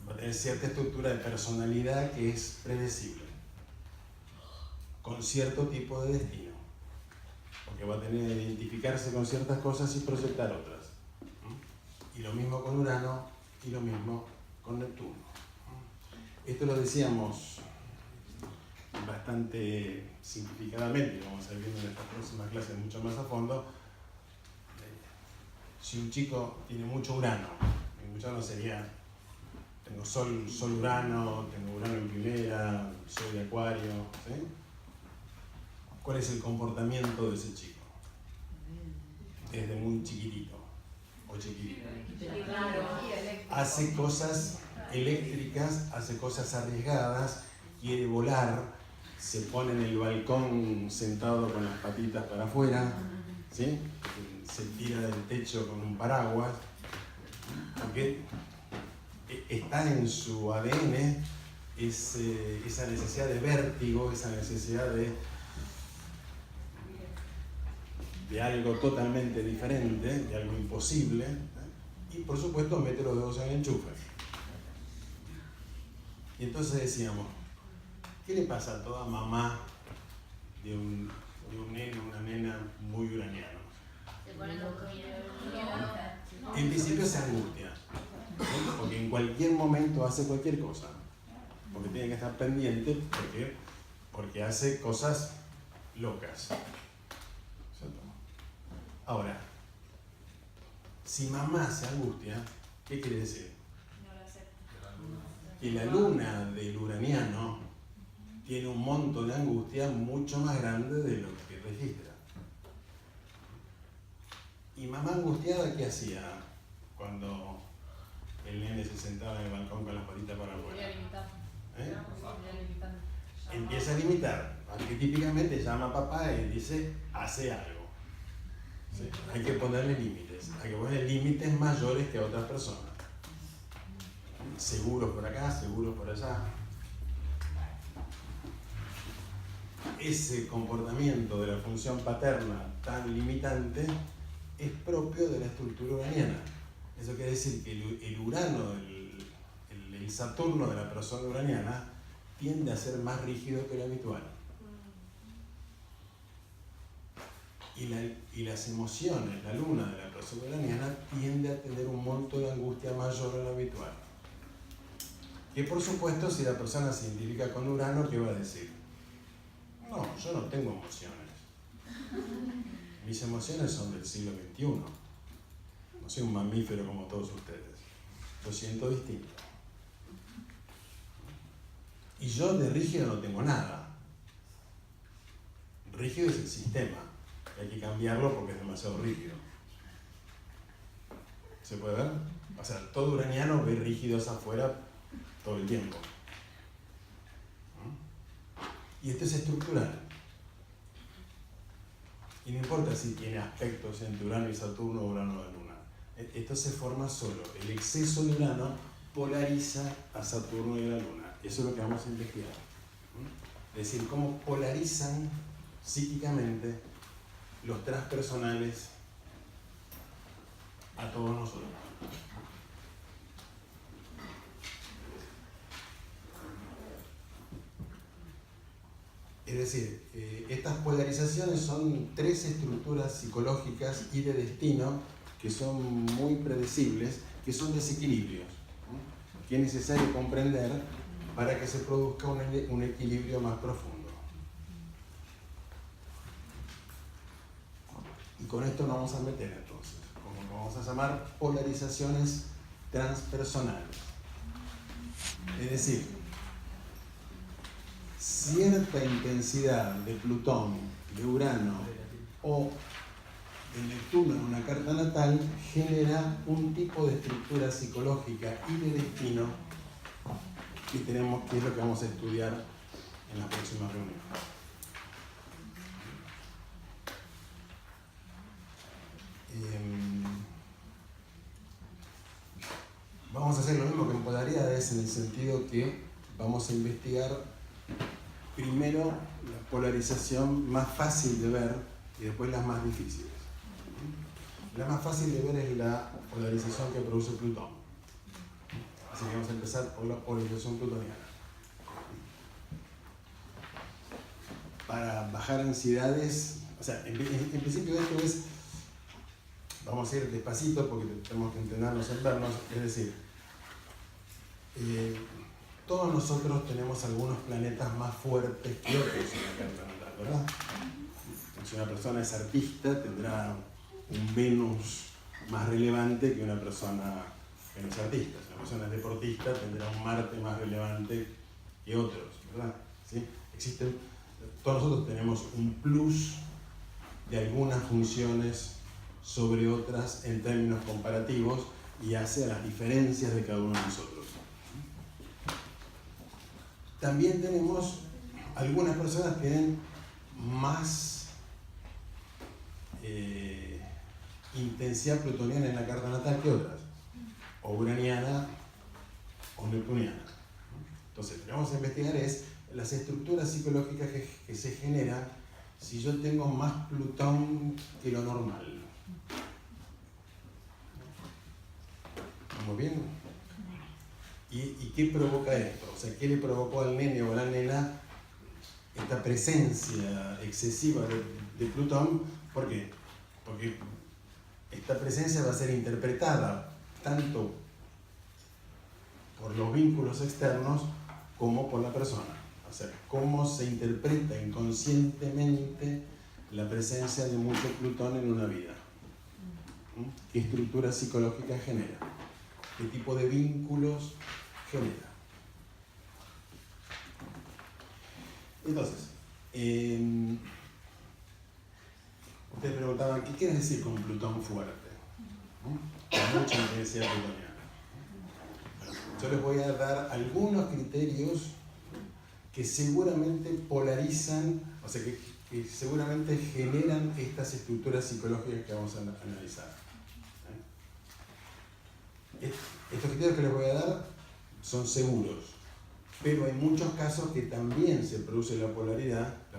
Va a tener cierta estructura de personalidad que es predecible, con cierto tipo de destino. Porque va a tener que identificarse con ciertas cosas y proyectar otras. Y lo mismo con Urano y lo mismo con Neptuno. Esto lo decíamos bastante simplificadamente, y vamos a ir viendo en estas próximas clases mucho más a fondo. Si un chico tiene mucho Urano, sería, tengo Sol Urano, tengo Urano en primera, soy de Acuario, ¿sí? ¿Cuál es el comportamiento de ese chico? Desde muy chiquitito o chiquitita. Hace cosas eléctricas, hace cosas arriesgadas, quiere volar, se pone en el balcón sentado con las patitas para afuera, ¿sí? Se tira del techo con un paraguas, porque está en su ADN esa necesidad de vértigo, esa necesidad de algo totalmente diferente, de algo imposible, y por supuesto mete los dedos en el enchufe. Y entonces decíamos, ¿qué le pasa a toda mamá de un neno, una nena muy uraniano? Se pone loco. En principio se angustia, ¿sí? Porque en cualquier momento hace cualquier cosa, porque tiene que estar pendiente, porque hace cosas locas. ¿Cierto? Ahora, si mamá se angustia, ¿qué quiere decir? Que la luna del uraniano tiene un monto de angustia mucho más grande de lo que registra. ¿Y mamá angustiada qué hacía cuando el nene se sentaba en el balcón con las patitas para afuera? Empieza a limitar. Arquetípicamente llama a papá y dice, hace algo. ¿Sí? Hay que ponerle límites. Hay que ponerle límites mayores que a otras personas. Seguros por acá, seguros por allá. Ese comportamiento de la función paterna tan limitante es propio de la estructura uraniana. Eso quiere decir que el Urano, el Saturno de la persona uraniana, tiende a ser más rígido que lo habitual. Y las emociones, la luna de la persona uraniana, tiende a tener un monto de angustia mayor a lo habitual. Que por supuesto, si la persona se identifica con Urano, ¿qué va a decir? No, yo no tengo emociones. Mis emociones son del siglo XXI. No soy un mamífero como todos ustedes. Lo siento distinto. Y yo de rígido no tengo nada. Rígido es el sistema. Hay que cambiarlo porque es demasiado rígido. ¿Se puede ver? O sea, todo uraniano ve rígidos afuera todo el tiempo. ¿Mm? Y esto es estructural. Y no importa si tiene aspectos entre Urano y Saturno o Urano y Luna. Esto se forma solo. El exceso de Urano polariza a Saturno y a la Luna. Eso es lo que vamos a investigar. ¿Mm? Es decir, cómo polarizan psíquicamente los transpersonales a todos nosotros. Es decir, estas polarizaciones son 3 estructuras psicológicas y de destino que son muy predecibles, que son desequilibrios, ¿no? Que es necesario comprender para que se produzca un equilibrio más profundo. Y con esto nos vamos a meter entonces, como lo vamos a llamar polarizaciones transpersonales. Es decir, cierta intensidad de Plutón, de Urano o de Neptuno en una carta natal genera un tipo de estructura psicológica y de destino que es lo que vamos a estudiar en las próximas reuniones. Vamos a hacer lo mismo que en polaridades, en el sentido que vamos a investigar primero la polarización más fácil de ver y después las más difíciles. La más fácil de ver es la polarización que produce Plutón. Así que vamos a empezar por la polarización plutoniana. Para bajar ansiedades, o sea, en principio esto es, vamos a ir despacito porque tenemos que entrenarnos en vernos, es decir, todos nosotros tenemos algunos planetas más fuertes que otros en la carta natal, ¿verdad? Si una persona es artista, tendrá un Venus más relevante que una persona que no es artista. Si una persona es deportista, tendrá un Marte más relevante que otros, ¿verdad? ¿Sí? Todos nosotros tenemos un plus de algunas funciones sobre otras en términos comparativos y hace a las diferencias de cada uno de nosotros. También tenemos algunas personas que tienen más intensidad plutoniana en la carta natal que otras, o uraniana o neptuniana. Entonces, lo que vamos a investigar es las estructuras psicológicas que se generan si yo tengo más Plutón que lo normal. ¿Estamos bien? ¿Y qué provoca esto? O sea, ¿qué le provocó al nene o a la nena esta presencia excesiva de Plutón? ¿Por qué? Porque esta presencia va a ser interpretada tanto por los vínculos externos como por la persona. O sea, cómo se interpreta inconscientemente la presencia de mucho Plutón en una vida. ¿Qué estructura psicológica genera? ¿Qué tipo de vínculos genera? Entonces, ustedes preguntaban, ¿qué quiere decir con Plutón fuerte? Con mucha intensidad plutoniana. Yo les voy a dar algunos criterios que seguramente polarizan, o sea, que seguramente generan estas estructuras psicológicas que vamos a analizar. Estos criterios que les voy a dar son seguros, pero hay muchos casos que también se produce la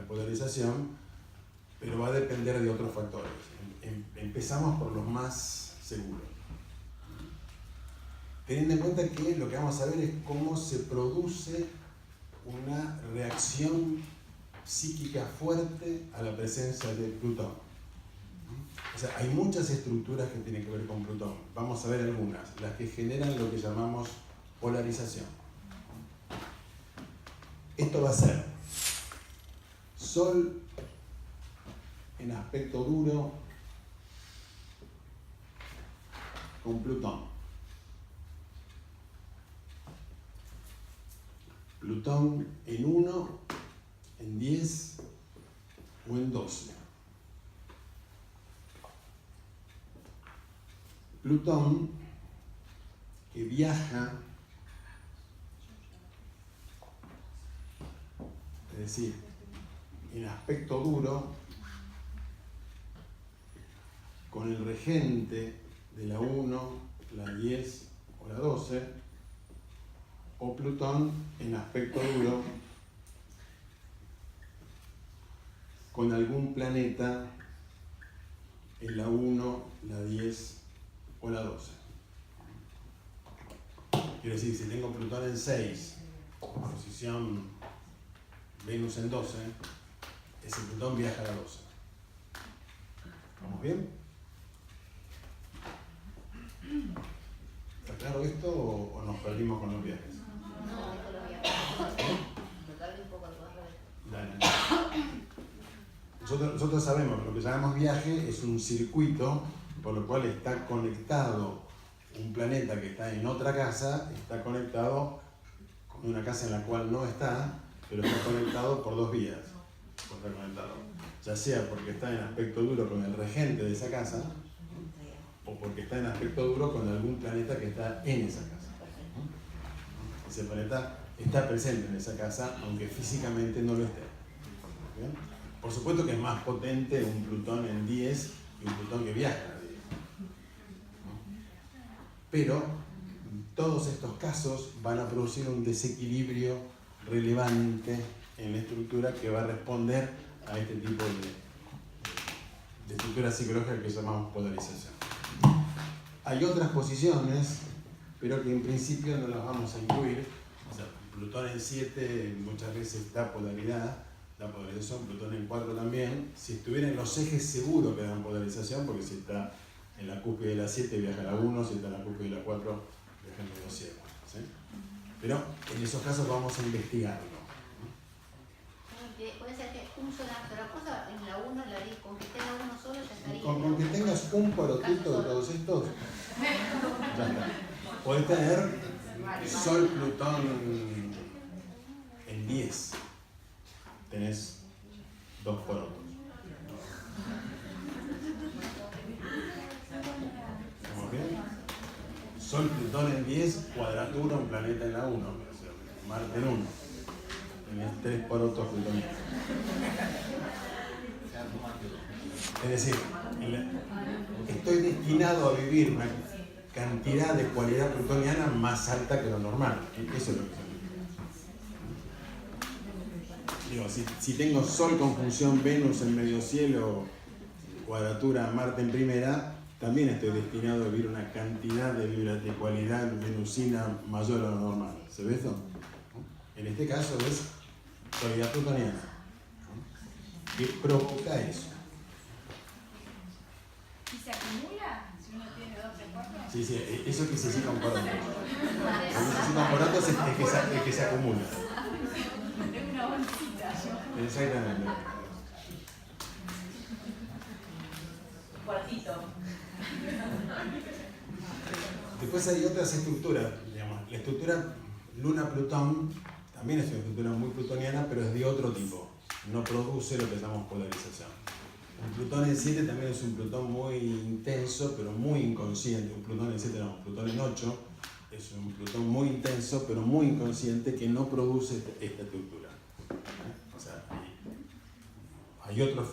polarización, pero va a depender de otros factores. Empezamos por los más seguros. Teniendo en cuenta que lo que vamos a ver es cómo se produce una reacción psíquica fuerte a la presencia de Plutón. O sea, hay muchas estructuras que tienen que ver con Plutón. Vamos a ver algunas, las que generan lo que llamamos polarización. Esto va a ser Sol en aspecto duro con Plutón. Plutón en 1, en 10 o en 12. Plutón, que viaja, es decir, en aspecto duro, con el regente de la 1, la 10 o la 12, o Plutón en aspecto duro con algún planeta en la 1, la 10 o la 12. Quiero decir, si tengo Plutón en 6, posición Venus en 12, ese Plutón viaja a la 12. ¿Vamos bien? ¿Está claro esto o nos perdimos con los viajes? No, esto lo había. Total un poco al correr. Dale. Nosotros sabemos que lo que llamamos viaje es un circuito por lo cual está conectado un planeta que está en otra casa, está conectado con una casa en la cual no está, pero está conectado por dos vías. Está conectado, ya sea porque está en aspecto duro con el regente de esa casa, o porque está en aspecto duro con algún planeta que está en esa casa. Ese planeta está presente en esa casa, aunque físicamente no lo esté. ¿Bien? Por supuesto que es más potente un Plutón en 10 que un Plutón que viaja a 10. Pero todos estos casos van a producir un desequilibrio relevante en la estructura que va a responder a este tipo de estructura psicológica que llamamos polarización. Hay otras posiciones, pero que en principio no las vamos a incluir. O sea, Plutón en 7 muchas veces da polaridad, da polarización, Plutón en 4 también. Si estuviera en los ejes seguro que dan polarización, porque si está en la cúspide de la 7 viaja a la 1, si está en la cúspide de la 4 viaja en medio cielo. ¿Sí? Pero en esos casos vamos a investigarlo. Puede ser que un sola cosa en la 1, la 10, con que tenga uno solo ya estaría. Con que tengas un porotito de todos estos, ya está. Podés tener Sol, Plutón en 10. Tenés dos porotos. ¿Estamos bien? Sol, Plutón en 10, cuadratura, un planeta en la 1. Marte en 1. Tenés 3 porotos plutonianos. Es decir, estoy destinado a vivir una cantidad de cualidad plutoniana más alta que lo normal. Eso es lo que digo. Si tengo Sol conjunción Venus en medio cielo, cuadratura Marte en primera, también estoy destinado a vivir una cantidad de cualidad venusina mayor a lo normal. ¿Se ve esto? En este caso es cualidad plutoniana. ¿Qué provoca eso? ¿Y se acumula si uno tiene 2, 3, 4? Sí, eso que se cita un poroto. Cuando se cita un poroto es que se acumula. Es una bolsita. Exactamente. Cuartito. Después hay otras estructuras, digamos, la estructura Luna-Plutón también es una estructura muy plutoniana, pero es de otro tipo, no produce lo que llamamos polarización. Un Plutón en 7 también es un Plutón muy intenso, pero muy inconsciente. Un Plutón en 7 no, un Plutón en 8 es un Plutón muy intenso, pero muy inconsciente, que no produce esta estructura. O sea, hay otras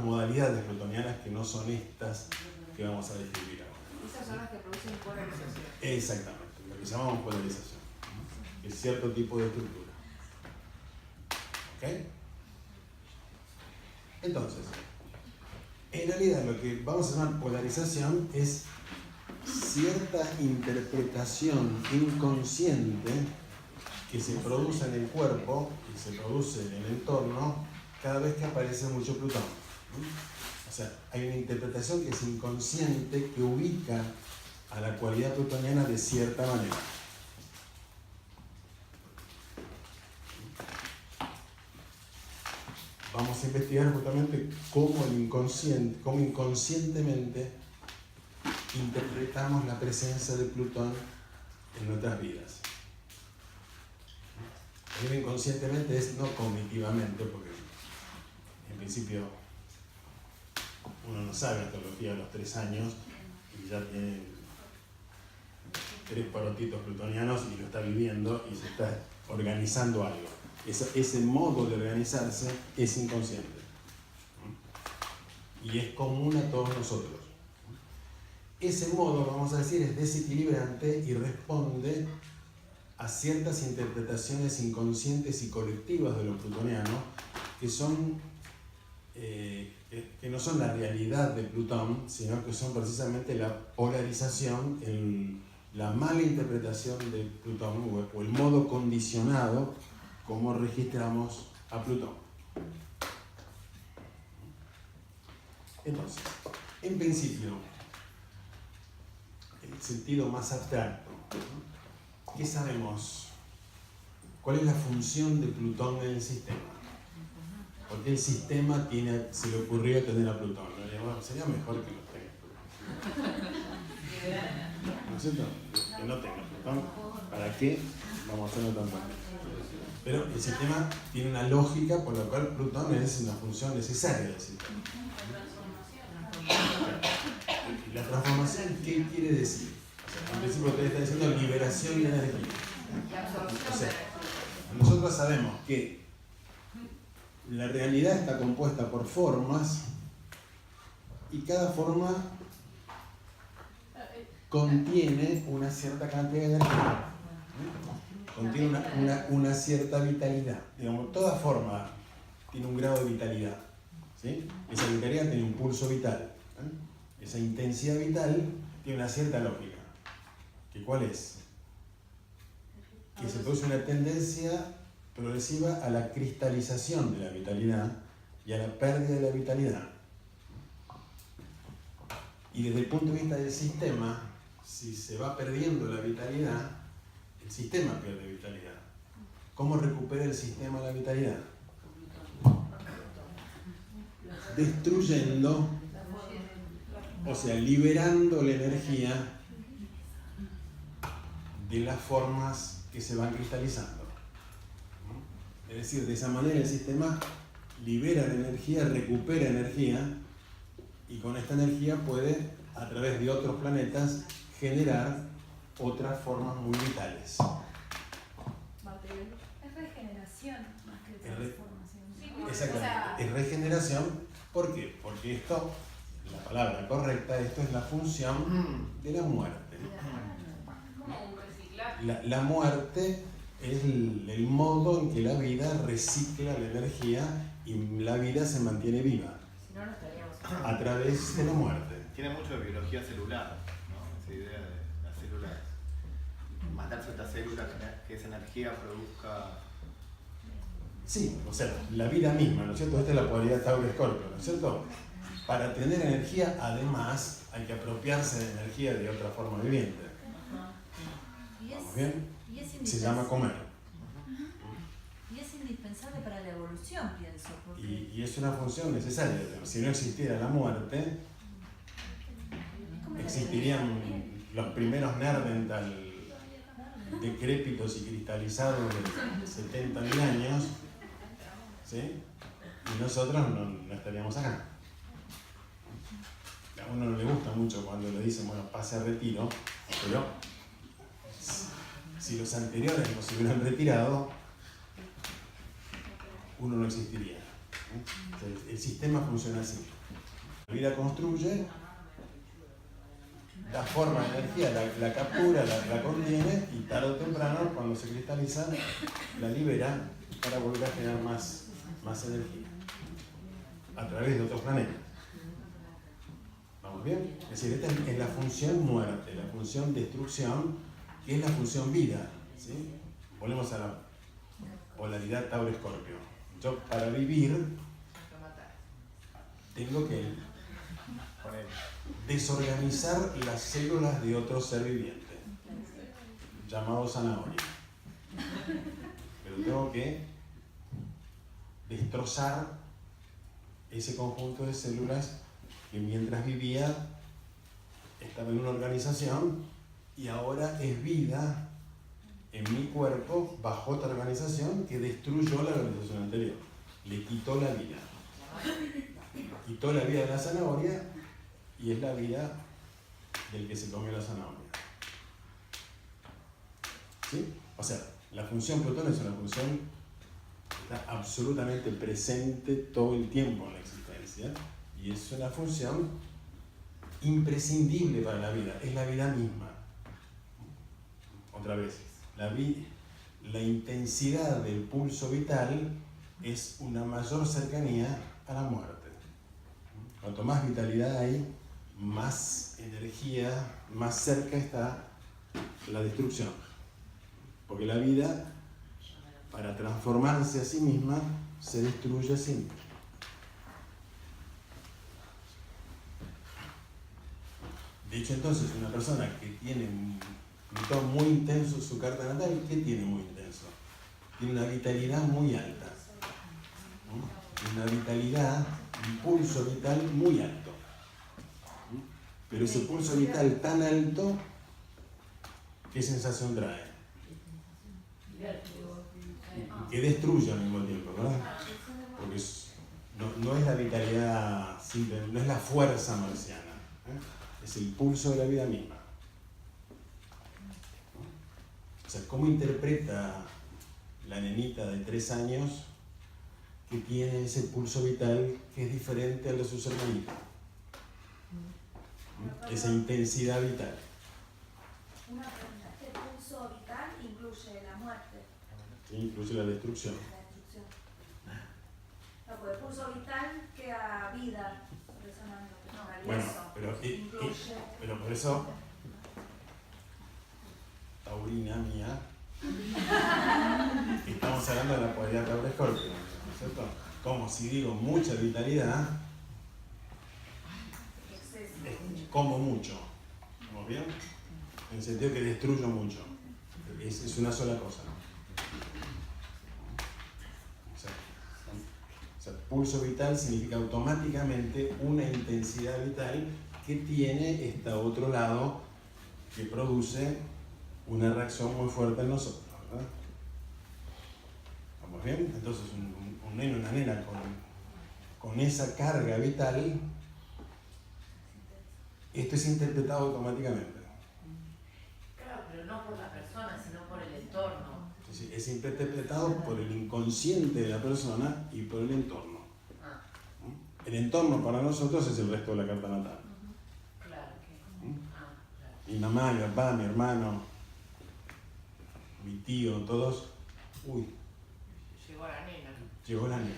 modalidades plutonianas que no son estas que vamos a describir ahora. Esas son las que producen polarización. Exactamente, lo que llamamos polarización. Es cierto tipo de estructura. ¿Ok? Entonces, en realidad lo que vamos a llamar polarización es cierta interpretación inconsciente que se produce en el cuerpo y se produce en el entorno cada vez que aparece mucho Plutón. O sea, hay una interpretación que es inconsciente que ubica a la cualidad plutoniana de cierta manera. Vamos a investigar justamente cómo inconscientemente interpretamos la presencia de Plutón en nuestras vidas. Digo inconscientemente es no cognitivamente, porque en principio uno no sabe astrología a los 3 años y ya tiene 3 porotitos plutonianos y lo está viviendo y se está organizando algo. Ese modo de organizarse es inconsciente y es común a todos nosotros. Ese modo, vamos a decir, es desequilibrante y responde a ciertas interpretaciones inconscientes y colectivas de lo plutoniano que son que no son la realidad de Plutón, sino que son precisamente la polarización, la mala interpretación de Plutón o el modo condicionado como registramos a Plutón. Entonces, en principio, el sentido más abstracto, ¿qué sabemos? ¿Cuál es la función de Plutón en el sistema? Porque el sistema se le ocurrió tener a Plutón. Bueno, sería mejor que lo tenga. ¿No es cierto? Que no tenga Plutón. ¿Para qué? Vamos a hacerlo tan fácil. Pero el sistema tiene una lógica por la cual Plutón es una función necesaria del sistema. La transformación, ¿qué quiere decir? O sea, en principio usted está diciendo liberación de energía. O sea, nosotros sabemos que la realidad está compuesta por formas y cada forma contiene una cierta cantidad de energía, contiene una cierta vitalidad. Digamos, toda forma tiene un grado de vitalidad, ¿sí? Esa vitalidad tiene un pulso vital, esa intensidad vital tiene una cierta lógica. ¿Cuál es? Que se produce una tendencia progresiva a la cristalización de la vitalidad y a la pérdida de la vitalidad. Y desde el punto de vista del sistema, si se va perdiendo la vitalidad, el sistema pierde vitalidad. ¿Cómo recupera el sistema la vitalidad? Destruyendo, o sea, liberando la energía de las formas que se van cristalizando. Es decir, de esa manera el sistema libera la energía, recupera energía y con esta energía puede, a través de otros planetas, generar otras formas muy vitales. Es regeneración más que transformación. Exactamente, es regeneración. ¿Por qué? Porque esto, la palabra correcta, esto es la función de la muerte. La muerte es el modo en que la vida recicla la energía y la vida se mantiene viva. Si no, no estaríamos A través de la muerte. Tiene mucho de biología celular, ¿no? Esa idea de las células, matar ciertas células, que esa energía produzca... Sí, o sea, la vida misma, ¿no es cierto? Esta es la polaridad Tauro-Escorpio, ¿no es cierto? Para tener energía, además, hay que apropiarse de energía de otra forma viviente. ¿Vamos bien? Se llama comer. Y es indispensable para la evolución, pienso. Porque... Y es una función necesaria. Si no existiera la muerte, existirían los primeros Neandertal decrépitos y cristalizados de 70.000 años, ¿sí? Y nosotros no estaríamos acá. A uno no le gusta mucho cuando le dicen, bueno, pase a retiro, pero si los anteriores no se hubieran retirado, uno no existiría. El sistema funciona así. La vida construye, da forma a la energía, la captura, la contiene y tarde o temprano, cuando se cristaliza, la libera para volver a generar más energía a través de otros planetas. ¿Vamos bien? Es decir, esta es la función muerte, la función destrucción, que es la función vida, ¿sí? Volvemos a la polaridad Tauro-Escorpio. Yo, para vivir, tengo que desorganizar las células de otro ser viviente, llamado zanahoria. Pero tengo que destrozar ese conjunto de células que mientras vivía estaba en una organización y ahora es vida en mi cuerpo bajo otra organización que destruyó la organización anterior, le quitó la vida. Quitó la vida de la zanahoria y es la vida del que se comió la zanahoria. ¿Sí? O sea, la función Plutón es una función que está absolutamente presente todo el tiempo en la existencia y es una función imprescindible para la vida, es la vida misma. Otra vez, la intensidad del pulso vital es una mayor cercanía a la muerte. Cuanto más vitalidad hay, más energía, más cerca está la destrucción. Porque la vida, para transformarse a sí misma, se destruye a sí misma. De hecho, entonces, una persona que tiene un Plutón muy intenso en su carta natal, ¿qué tiene muy intenso? Tiene una vitalidad muy alta. ¿No? Una vitalidad, un pulso vital muy alto. ¿No? Pero ese pulso vital tan alto, ¿qué sensación trae? Que destruye al mismo tiempo, ¿verdad? Porque no es la vitalidad simple, no es la fuerza marciana, es el pulso de la vida misma. O sea, ¿cómo interpreta la nenita de 3 años que tiene ese pulso vital que es diferente al de sus hermanitos? Esa intensidad vital. Una pregunta, ¿este pulso vital incluye la muerte? Sí, incluye la destrucción. La destrucción. No, porque el pulso vital queda vida resonando. Bueno, Incluye. pero por eso, taurina mía, estamos hablando de la cualidad Tauro-Escorpio, ¿no es cierto? Como si digo mucha vitalidad, como mucho. ¿Estamos bien? En el sentido que destruyo mucho. Es una sola cosa. O sea, pulso vital significa automáticamente una intensidad vital que tiene este otro lado que produce una reacción muy fuerte en nosotros, ¿verdad? ¿Estamos bien? Entonces un nene, una nena con esa carga vital, esto es interpretado automáticamente. Claro, pero no por la persona, sino por el entorno. Entonces, es interpretado por el inconsciente de la persona y por el entorno. El entorno para nosotros es el resto de la carta natal. Claro que. Claro. Mi mamá, mi papá, mi hermano, mi tío, todos. Uy, Llegó la nena. llegó la nena.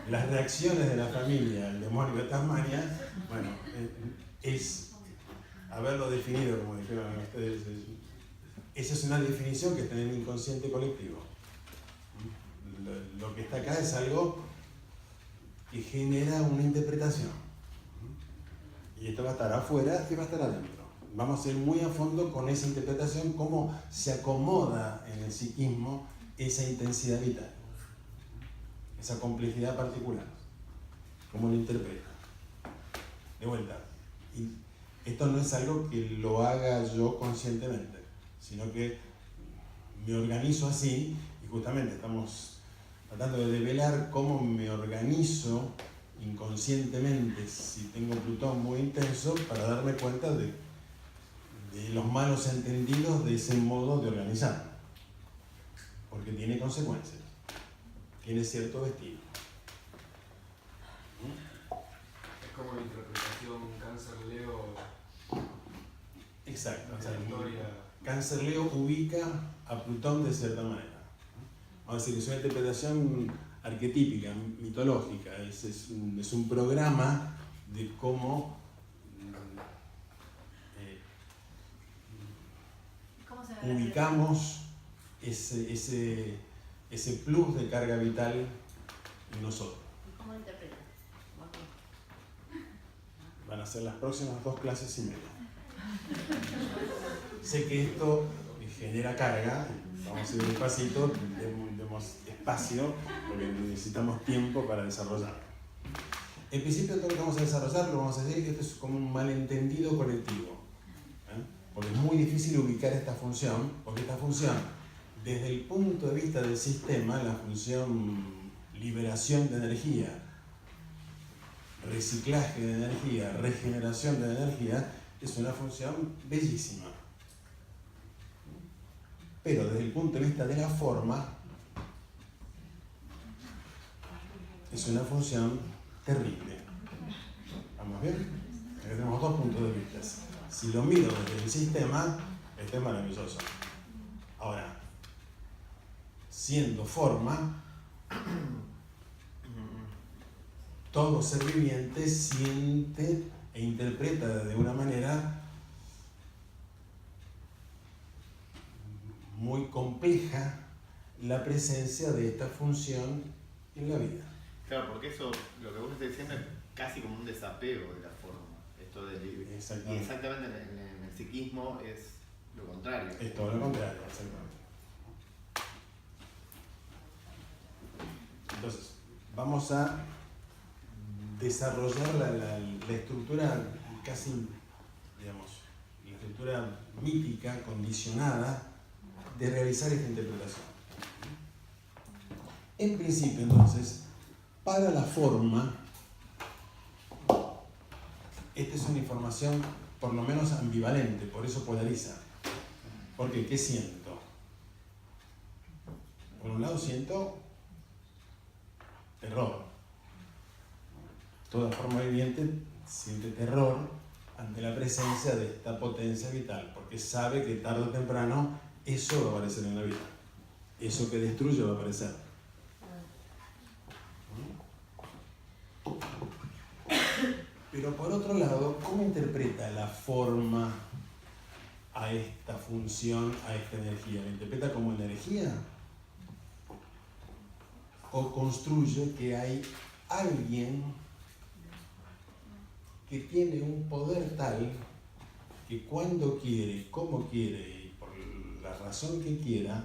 Las reacciones de la familia al demonio de Tasmania, bueno, es haberlo definido, como dijeron ustedes. Esa es una definición que está en el inconsciente colectivo. Lo que está acá es algo que genera una interpretación. Y esto va a estar afuera y va a estar adentro. Vamos a ir muy a fondo con esa interpretación, cómo se acomoda en el psiquismo esa intensidad vital, esa complejidad particular, cómo lo interpreta. De vuelta, y esto no es algo que lo haga yo conscientemente, sino que me organizo así, y justamente estamos tratando de develar cómo me organizo inconscientemente si tengo Plutón muy intenso, para darme cuenta de los malos entendidos de ese modo de organizarme, porque tiene consecuencias, tiene cierto destino. Es como la interpretación Cáncer-Leo. Exacto. La historia. Cáncer-Leo ubica a Plutón de cierta manera. Vamos a decir que es una interpretación arquetípica, mitológica, es un programa de cómo ubicamos ese plus de carga vital en nosotros. ¿Cómo lo interpretas? Van a ser las próximas 2 clases y media. Sé que esto genera carga, vamos a ir despacito, demos espacio, porque necesitamos tiempo para desarrollarlo. En principio, todo lo que vamos a desarrollar lo vamos a decir que esto es como un malentendido colectivo, porque es muy difícil ubicar esta función, porque esta función, desde el punto de vista del sistema, la función liberación de energía, reciclaje de energía, regeneración de energía, es una función bellísima. Pero desde el punto de vista de la forma, es una función terrible. ¿Vamos bien? Aquí tenemos dos puntos de vista. Si lo miro desde el sistema, este es maravilloso. Ahora, siendo forma, todo ser viviente siente e interpreta de una manera muy compleja la presencia de esta función en la vida. Claro, porque eso, lo que vos estás diciendo es casi como un desapego de la forma. Esto de libre. Y exactamente en el psiquismo es lo contrario. Es todo lo contrario, exactamente. Entonces, vamos a desarrollar la estructura casi, digamos, la estructura mítica, condicionada, de realizar esta interpretación. En principio, entonces, para la forma, esta es una información por lo menos ambivalente, por eso polariza. Porque, ¿qué siento? Por un lado siento terror. Toda forma viviente siente terror ante la presencia de esta potencia vital, porque sabe que tarde o temprano eso va a aparecer en la vida. Eso que destruye va a aparecer. Pero por otro lado, ¿cómo interpreta la forma a esta función, a esta energía? ¿La interpreta como energía? ¿O construye que hay alguien que tiene un poder tal que cuando quiere, como quiere y por la razón que quiera,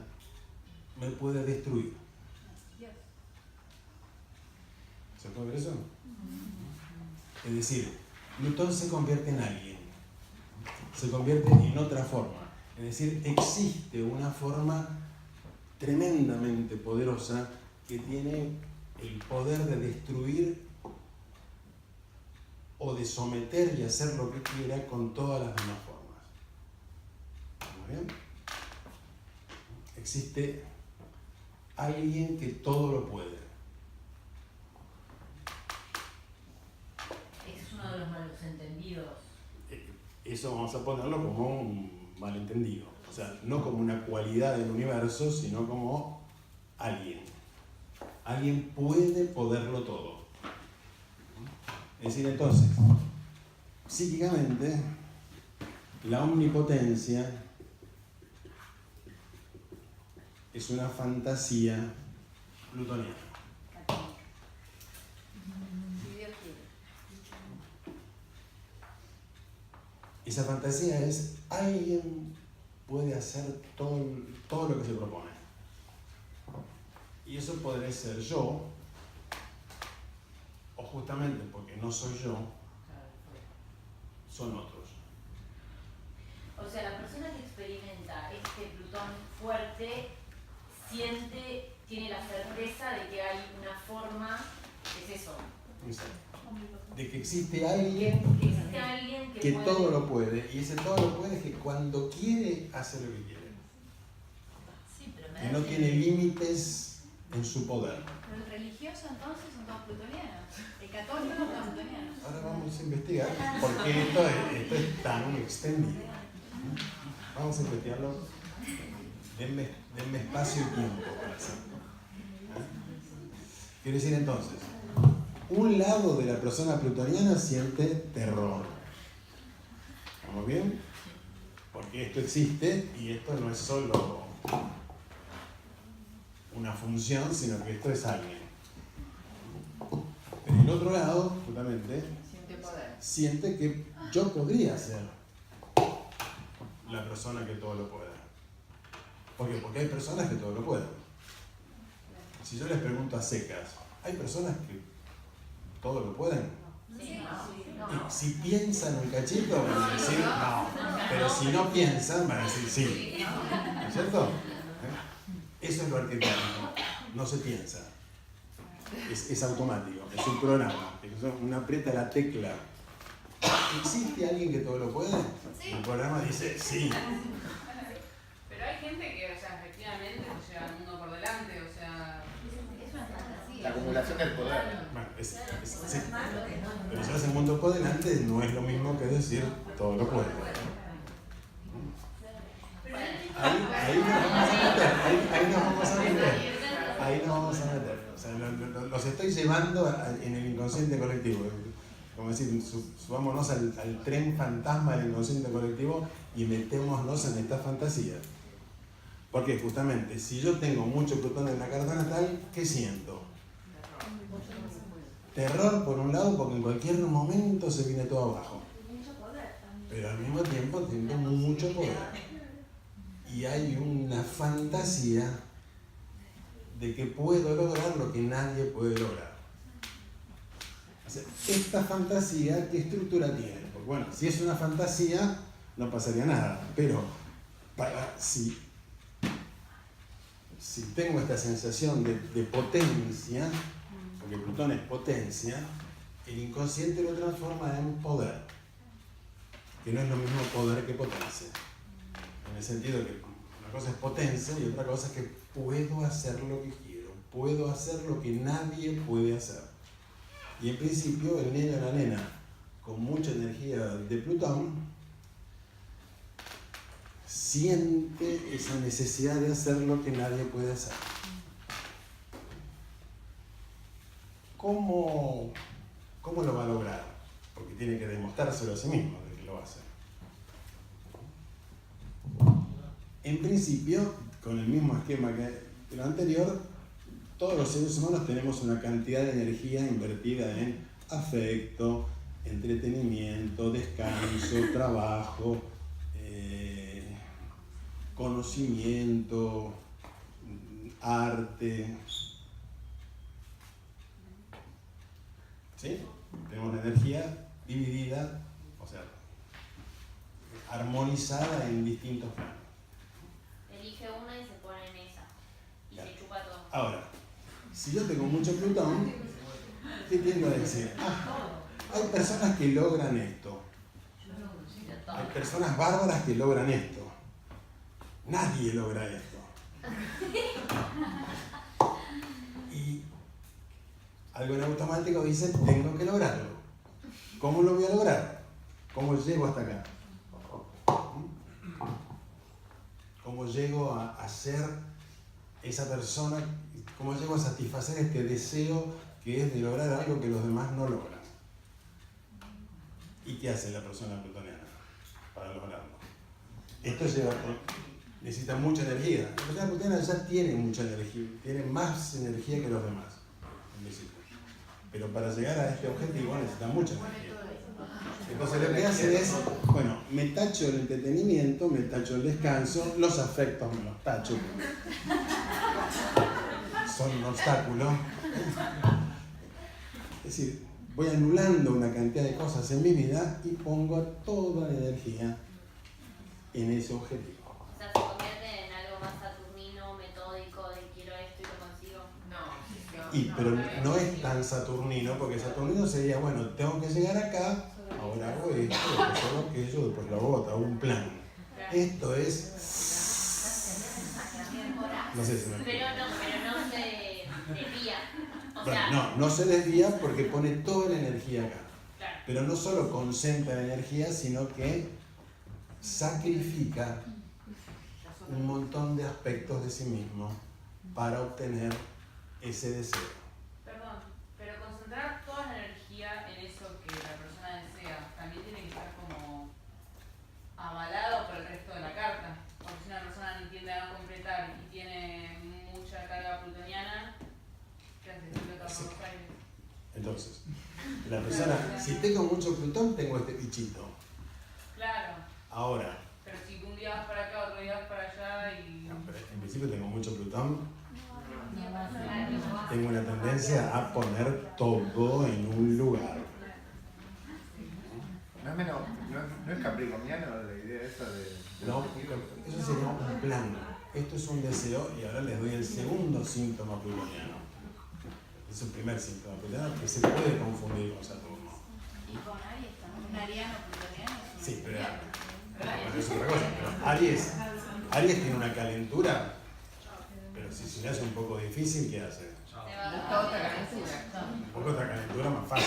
me puede destruir? ¿Se puede ver eso? Es decir, Plutón se convierte en alguien, se convierte en otra forma. Es decir, existe una forma tremendamente poderosa que tiene el poder de destruir o de someter y hacer lo que quiera con todas las demás formas. ¿Estamos bien? Existe alguien que todo lo puede. Ese es uno de los malos entendidos. Eso vamos a ponerlo como un malentendido. O sea, no como una cualidad del universo, sino como alguien. Alguien puede poderlo todo. Es decir, entonces, psíquicamente, la omnipotencia es una fantasía plutoniana. Si Dios quiere. Esa fantasía es, alguien puede hacer todo lo que se propone. Y eso podría ser yo, o justamente porque no soy yo, son otros. O sea, la persona que experimenta este Plutón fuerte siente, tiene la certeza de que hay una forma, ¿qué es eso? De que existe alguien que puede... todo lo puede, y ese todo lo puede es que cuando quiere hace lo que quiere. Sí, pero me Que da no tiene límites en su poder. Pero el religioso entonces son todos plutonianos. El católico son todos plutonianos. Ahora vamos a investigar, porque esto es tan extendido. Vamos a investigarlo. Denme espacio y tiempo para hacerlo. Quiere decir entonces, un lado de la persona plutoniana siente terror. ¿Estamos bien? Porque esto existe y esto no es solo una función, sino que esto es alguien. Pero el otro lado, justamente, Siente poder. siente que yo podría ser la persona que todo lo pueda. ¿Por qué? Porque hay personas que todo lo pueden. Si yo les pregunto a secas, ¿hay personas que todo lo pueden? Sí, Y si piensan un cachito, van a decir no. Pero si no piensan, van a decir sí. ¿No es cierto? Eso es lo arquetípico. No se piensa. es automático, es un programa. Uno aprieta la tecla. ¿Existe alguien que todo lo puede? Sí. El programa dice sí. Pero hay gente que, o sea, efectivamente se lleva el mundo por delante, o sea... Es una fantasía. La acumulación del poder. Bueno, sí. Pero llevarse el mundo por delante no es lo mismo que decir todo lo puede. Ahí nos vamos a meter. O sea, los estoy llevando en el inconsciente colectivo. Como decir, subámonos al tren fantasma del inconsciente colectivo y metémonos en esta fantasía. Porque justamente, si yo tengo mucho Plutón en la carta natal, ¿qué siento? Terror por un lado, porque en cualquier momento se viene todo abajo. Pero al mismo tiempo tengo mucho poder. Y hay una fantasía de que puedo lograr lo que nadie puede lograr. O sea, esta fantasía, ¿qué estructura tiene? Porque bueno, si es una fantasía, no pasaría nada. Pero si tengo esta sensación de potencia, porque Plutón es potencia, el inconsciente lo transforma en poder, que no es lo mismo poder que potencia. En el sentido que una cosa es potencia y otra cosa es que puedo hacer lo que quiero, puedo hacer lo que nadie puede hacer. Y en principio el niño o la nena con mucha energía de Plutón siente esa necesidad de hacer lo que nadie puede hacer. ¿Cómo lo va a lograr? Porque tiene que demostrárselo a sí mismo de que lo va a hacer. En principio, con el mismo esquema que lo anterior, todos los seres humanos tenemos una cantidad de energía invertida en afecto, entretenimiento, descanso, trabajo, conocimiento, arte. ¿Sí? Tenemos una energía dividida, o sea, armonizada en distintos planos. Elige una y se pone en esa. Y Claro. se chupa todo. Ahora, si yo tengo mucho Plutón, ¿qué tiendo a decir? Hay personas que logran esto. Hay personas bárbaras que logran esto. Nadie logra esto. Y algo en automático dice, tengo que lograrlo. ¿Cómo lo voy a lograr? ¿Cómo llego hasta acá? ¿Cómo llego a ser esa persona? ¿Cómo llego a satisfacer este deseo que es de lograr algo que los demás no logran? ¿Y qué hace la persona plutoniana para lograrlo? Esto necesita mucha energía. La persona plutoniana ya tiene mucha energía, tiene más energía que los demás. Pero para llegar a este objetivo necesita mucha energía. Entonces lo que hace es, bueno, me tacho el entretenimiento, me tacho el descanso, los afectos me los tacho. Son un obstáculo. Es decir, voy anulando una cantidad de cosas en mi vida y pongo toda la energía en ese objetivo. O sea, se convierte en algo más saturnino, metódico, de quiero esto y lo consigo. Pero no es tan saturnino, porque saturnino sería, bueno, tengo que llegar acá, ahora hago esto, después hago aquello, después lo hago otro, hago un plan. Esto es... No sé si me Pero no se desvía. O sea, bueno, no se desvía porque pone toda la energía acá. claro. Pero no solo concentra la energía, sino que sacrifica un montón de aspectos de sí mismo para obtener ese deseo. Perdón, pero concentrar toda la energía en eso que la persona desea también tiene que estar como avalado por el resto de la carta. Porque si una persona no entiende a no completar y tiene mucha carga plutoniana, ¿qué hace? Sí. Entonces, la persona, si tengo mucho Plutón, tengo este bichito. Claro, Ahora, pero si un día vas para acá, otro día vas para allá y... no, pero en principio tengo mucho Plutón, tengo una tendencia a poner todo en un lugar. No es capricorniano la idea esa de... No, eso sería un plan. Esto es un deseo y ahora les doy el segundo síntoma plutoniano. Es el primer síntoma plutoniano que se puede confundir con Saturno. Y con Aries también. Un ariano plutoniano. Sí, pero es otra cosa. Pero Aries tiene una calentura, pero si se le hace un poco difícil, ¿qué hace? Busca otra calentura. Un poco otra calentura más fácil.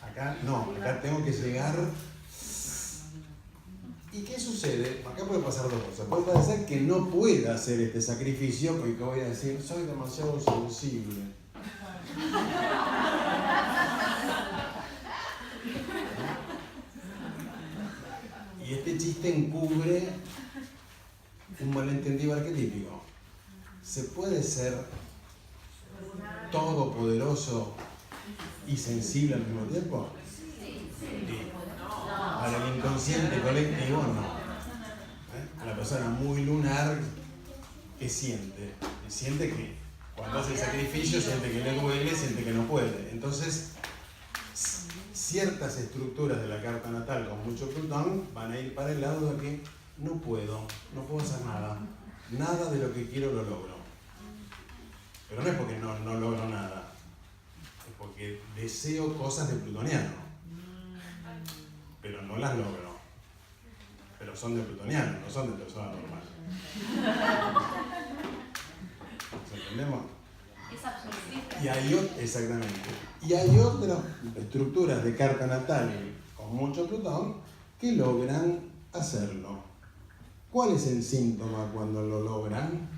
Acá no, acá tengo que llegar. ¿Y qué sucede? Acá puede pasar dos cosas. Puede parecer que no pueda hacer este sacrificio porque voy a decir, soy demasiado sensible. Y este chiste encubre un malentendido arquetípico. ¿Se puede ser todopoderoso y sensible al mismo tiempo? Sí. Para el inconsciente colectivo no. La persona muy lunar, ¿qué siente? Siente que cuando hace el sacrificio, siente que le duele, siente que no puede. Entonces, ciertas estructuras de la carta natal con mucho Plutón van a ir para el lado de que no puedo hacer nada. Nada de lo que quiero lo logro. Pero no es porque no logro nada. Es porque deseo cosas de plutoniano. Pero no las logro. Pero son de plutoniano, no son de persona normal. ¿Se entendemos? Es absolutista. Y hay otras estructuras de carta natal con mucho Plutón que logran hacerlo. ¿Cuál es el síntoma cuando lo logran?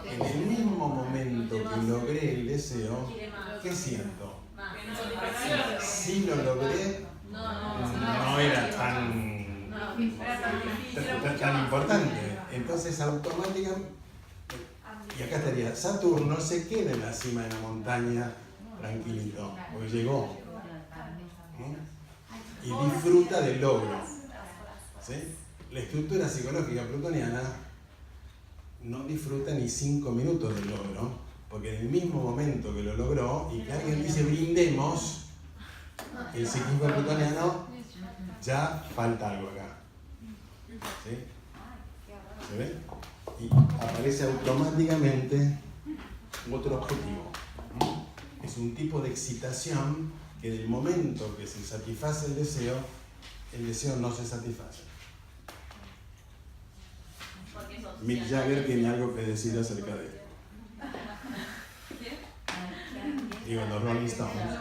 En el mismo momento que logré el deseo, ¿qué siento? Si lo logré, no era tan importante. Entonces automáticamente, y acá estaría, Saturno se queda en la cima de la montaña tranquilito, porque llegó. Y disfruta del logro. ¿Sí? La estructura psicológica plutoniana no disfruta ni 5 minutos del logro, porque en el mismo momento que lo logró y que alguien dice brindemos, el psiquismo plutoniano ya falta algo acá. ¿Sí? ¿Se ve? Y aparece automáticamente otro objetivo. Es un tipo de excitación que del momento que se satisface el deseo no se satisface. Mick Jagger tiene algo que decir acerca de esto. Digo, los Rolling Stones.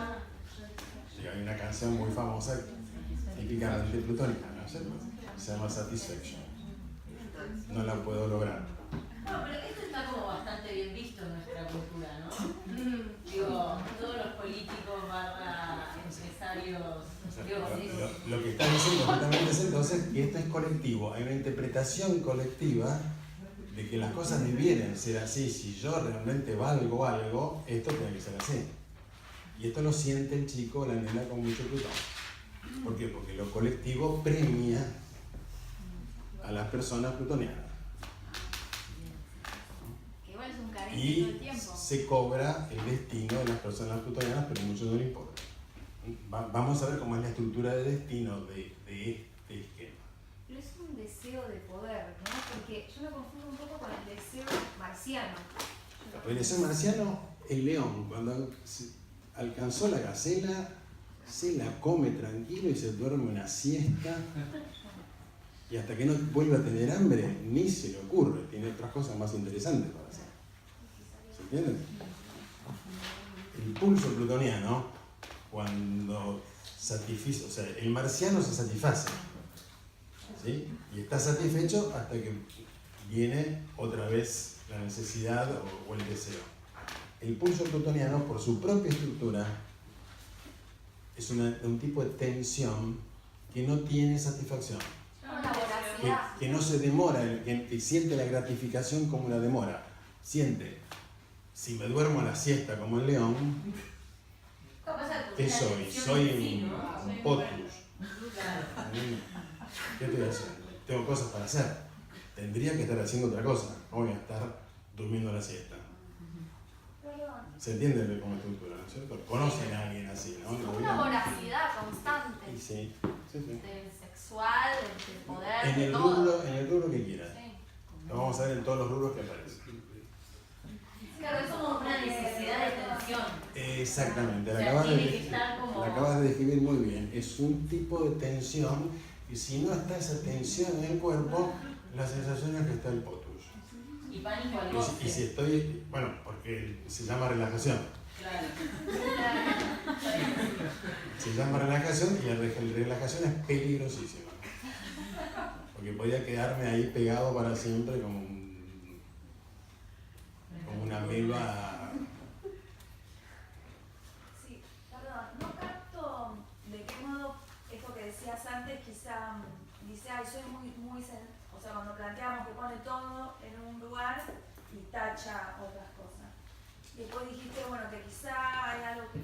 Y hay una canción muy famosa, típicamente plutónica, ¿no? Se llama Satisfaction. No la puedo lograr. No, pero esto está como bastante bien visto en nuestra cultura, ¿no? Digo, todos los políticos empresarios. Lo que está diciendo justamente es entonces que esto es colectivo. Hay una interpretación colectiva de que las cosas debieran ser así. Si yo realmente valgo algo, esto tiene que ser así. Y esto lo siente el chico o la nena con mucho Plutón. ¿Por qué? Porque lo colectivo premia a las personas plutonianas. Que igual es un carente todo Y el tiempo. se cobra el destino de las personas plutonianas, pero a muchos no les importa. Vamos a ver cómo es la estructura de destino de este esquema. Pero es un deseo de poder, ¿no? Porque yo me confundo un poco con el deseo marciano. El deseo marciano, el león, cuando alcanzó la gacela, se la come tranquilo y se duerme una siesta. Y hasta que no vuelva a tener hambre, ni se le ocurre. Tiene otras cosas más interesantes para hacer. ¿Se entiende? El pulso plutoniano, cuando satisfice, o sea, el marciano se satisface, ¿sí? Y está satisfecho hasta que viene otra vez la necesidad o el deseo. El pulso plutoniano, por su propia estructura, es un tipo de tensión que no tiene satisfacción. Que no se demora, que siente la gratificación como una demora. Siente, si me duermo a la siesta como el león, ¿qué soy? Soy un potus. ¿Qué estoy haciendo? Tengo cosas para hacer. Tendría que estar haciendo otra cosa. No voy a estar durmiendo a la siesta. ¿Se entiende como estructura, no es cierto? Conocen a alguien así, ¿no? Una voracidad constante. Sí. Del sexual, del poder, En de el todo. rubro que quieras. Sí. Lo vamos a ver en todos los rubros que aparecen. Claro, es como una necesidad de tensión. Exactamente, O la sea, acabas tiene de, que estar como- la acabas de describir muy bien. Es un tipo de tensión y si no está esa tensión en el cuerpo, la sensación es que está el potus. Y pánico al Y goce. si estoy, bueno, porque se llama relajación. Claro. Se llama relajación y la relajación es peligrosísima. Porque podía quedarme ahí pegado para siempre como una ameba. Sí, perdón, no capto de qué modo esto que decías antes, quizá dice, ay, soy muy o sea, cuando planteamos que pone todo en un lugar y tacha otras cosas. Y después dijiste, bueno, que quizá hay algo que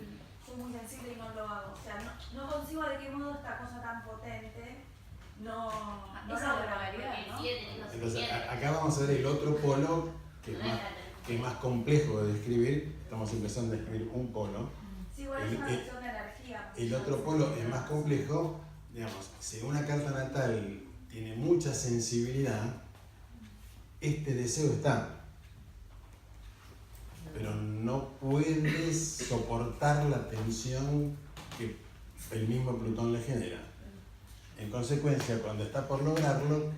soy muy sensible y no lo hago. O sea, no concibo de qué modo esta cosa tan potente no Esa es la logra, polaridad, ¿no? Entonces, acá vamos a ver el otro polo que es más complejo de describir. Estamos empezando a describir un polo. Sí, bueno, es una cuestión de energía. El otro polo es más complejo. Digamos, si una carta natal tiene mucha sensibilidad, este deseo está, pero no puedes soportar la tensión que el mismo Plutón le genera. En consecuencia, cuando está por lograrlo,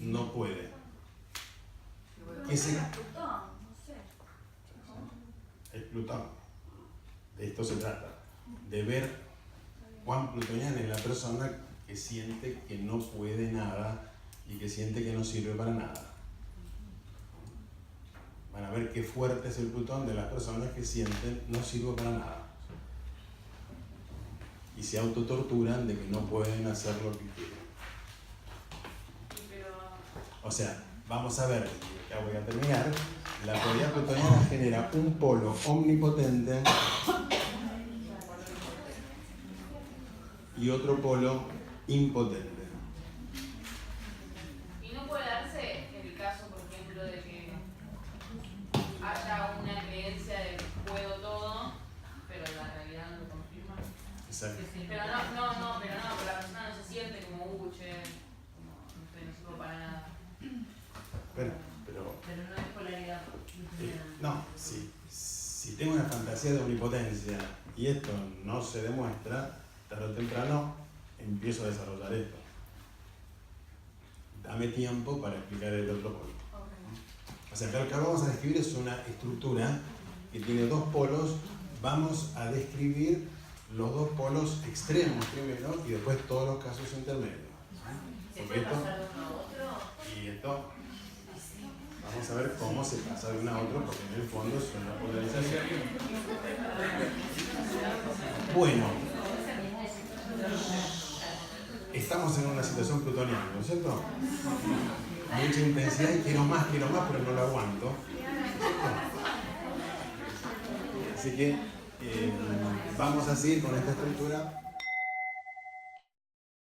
no puede. Ese Plutón, no sé. es Plutón. De esto se trata. De ver cuán plutoniana es la persona que siente que no puede nada y que siente que no sirve para nada. Van a ver qué fuerte es el Plutón de las personas que sienten no sirvo para nada. Y se autotorturan de que no pueden hacer lo que quieren. O sea, vamos a ver, ya voy a terminar. La polaridad plutoniana genera un polo omnipotente y otro polo impotente. Y no puede darse el caso, por ejemplo, de que haya una creencia de que puedo todo, pero la realidad no lo confirma. Exacto. Pero pero la persona no se siente como che, como no sirvo para nada. Bueno, Pero no es polaridad plutoniana. no, si tengo una fantasía de omnipotencia y esto no se demuestra, tarde o temprano empiezo a desarrollar esto. Dame tiempo para explicar el otro polo. O sea, lo que vamos a describir es una estructura que tiene dos polos. Vamos a describir los dos polos extremos primero y después todos los casos intermedios. ¿Se puede pasar de uno a otro? Y esto, vamos a ver cómo se pasa de uno a otro, porque en el fondo es una polarización. Bueno, estamos en una situación plutoniana, ¿no es cierto? Mucha intensidad y quiero más, pero no lo aguanto. Así que vamos a seguir con esta estructura.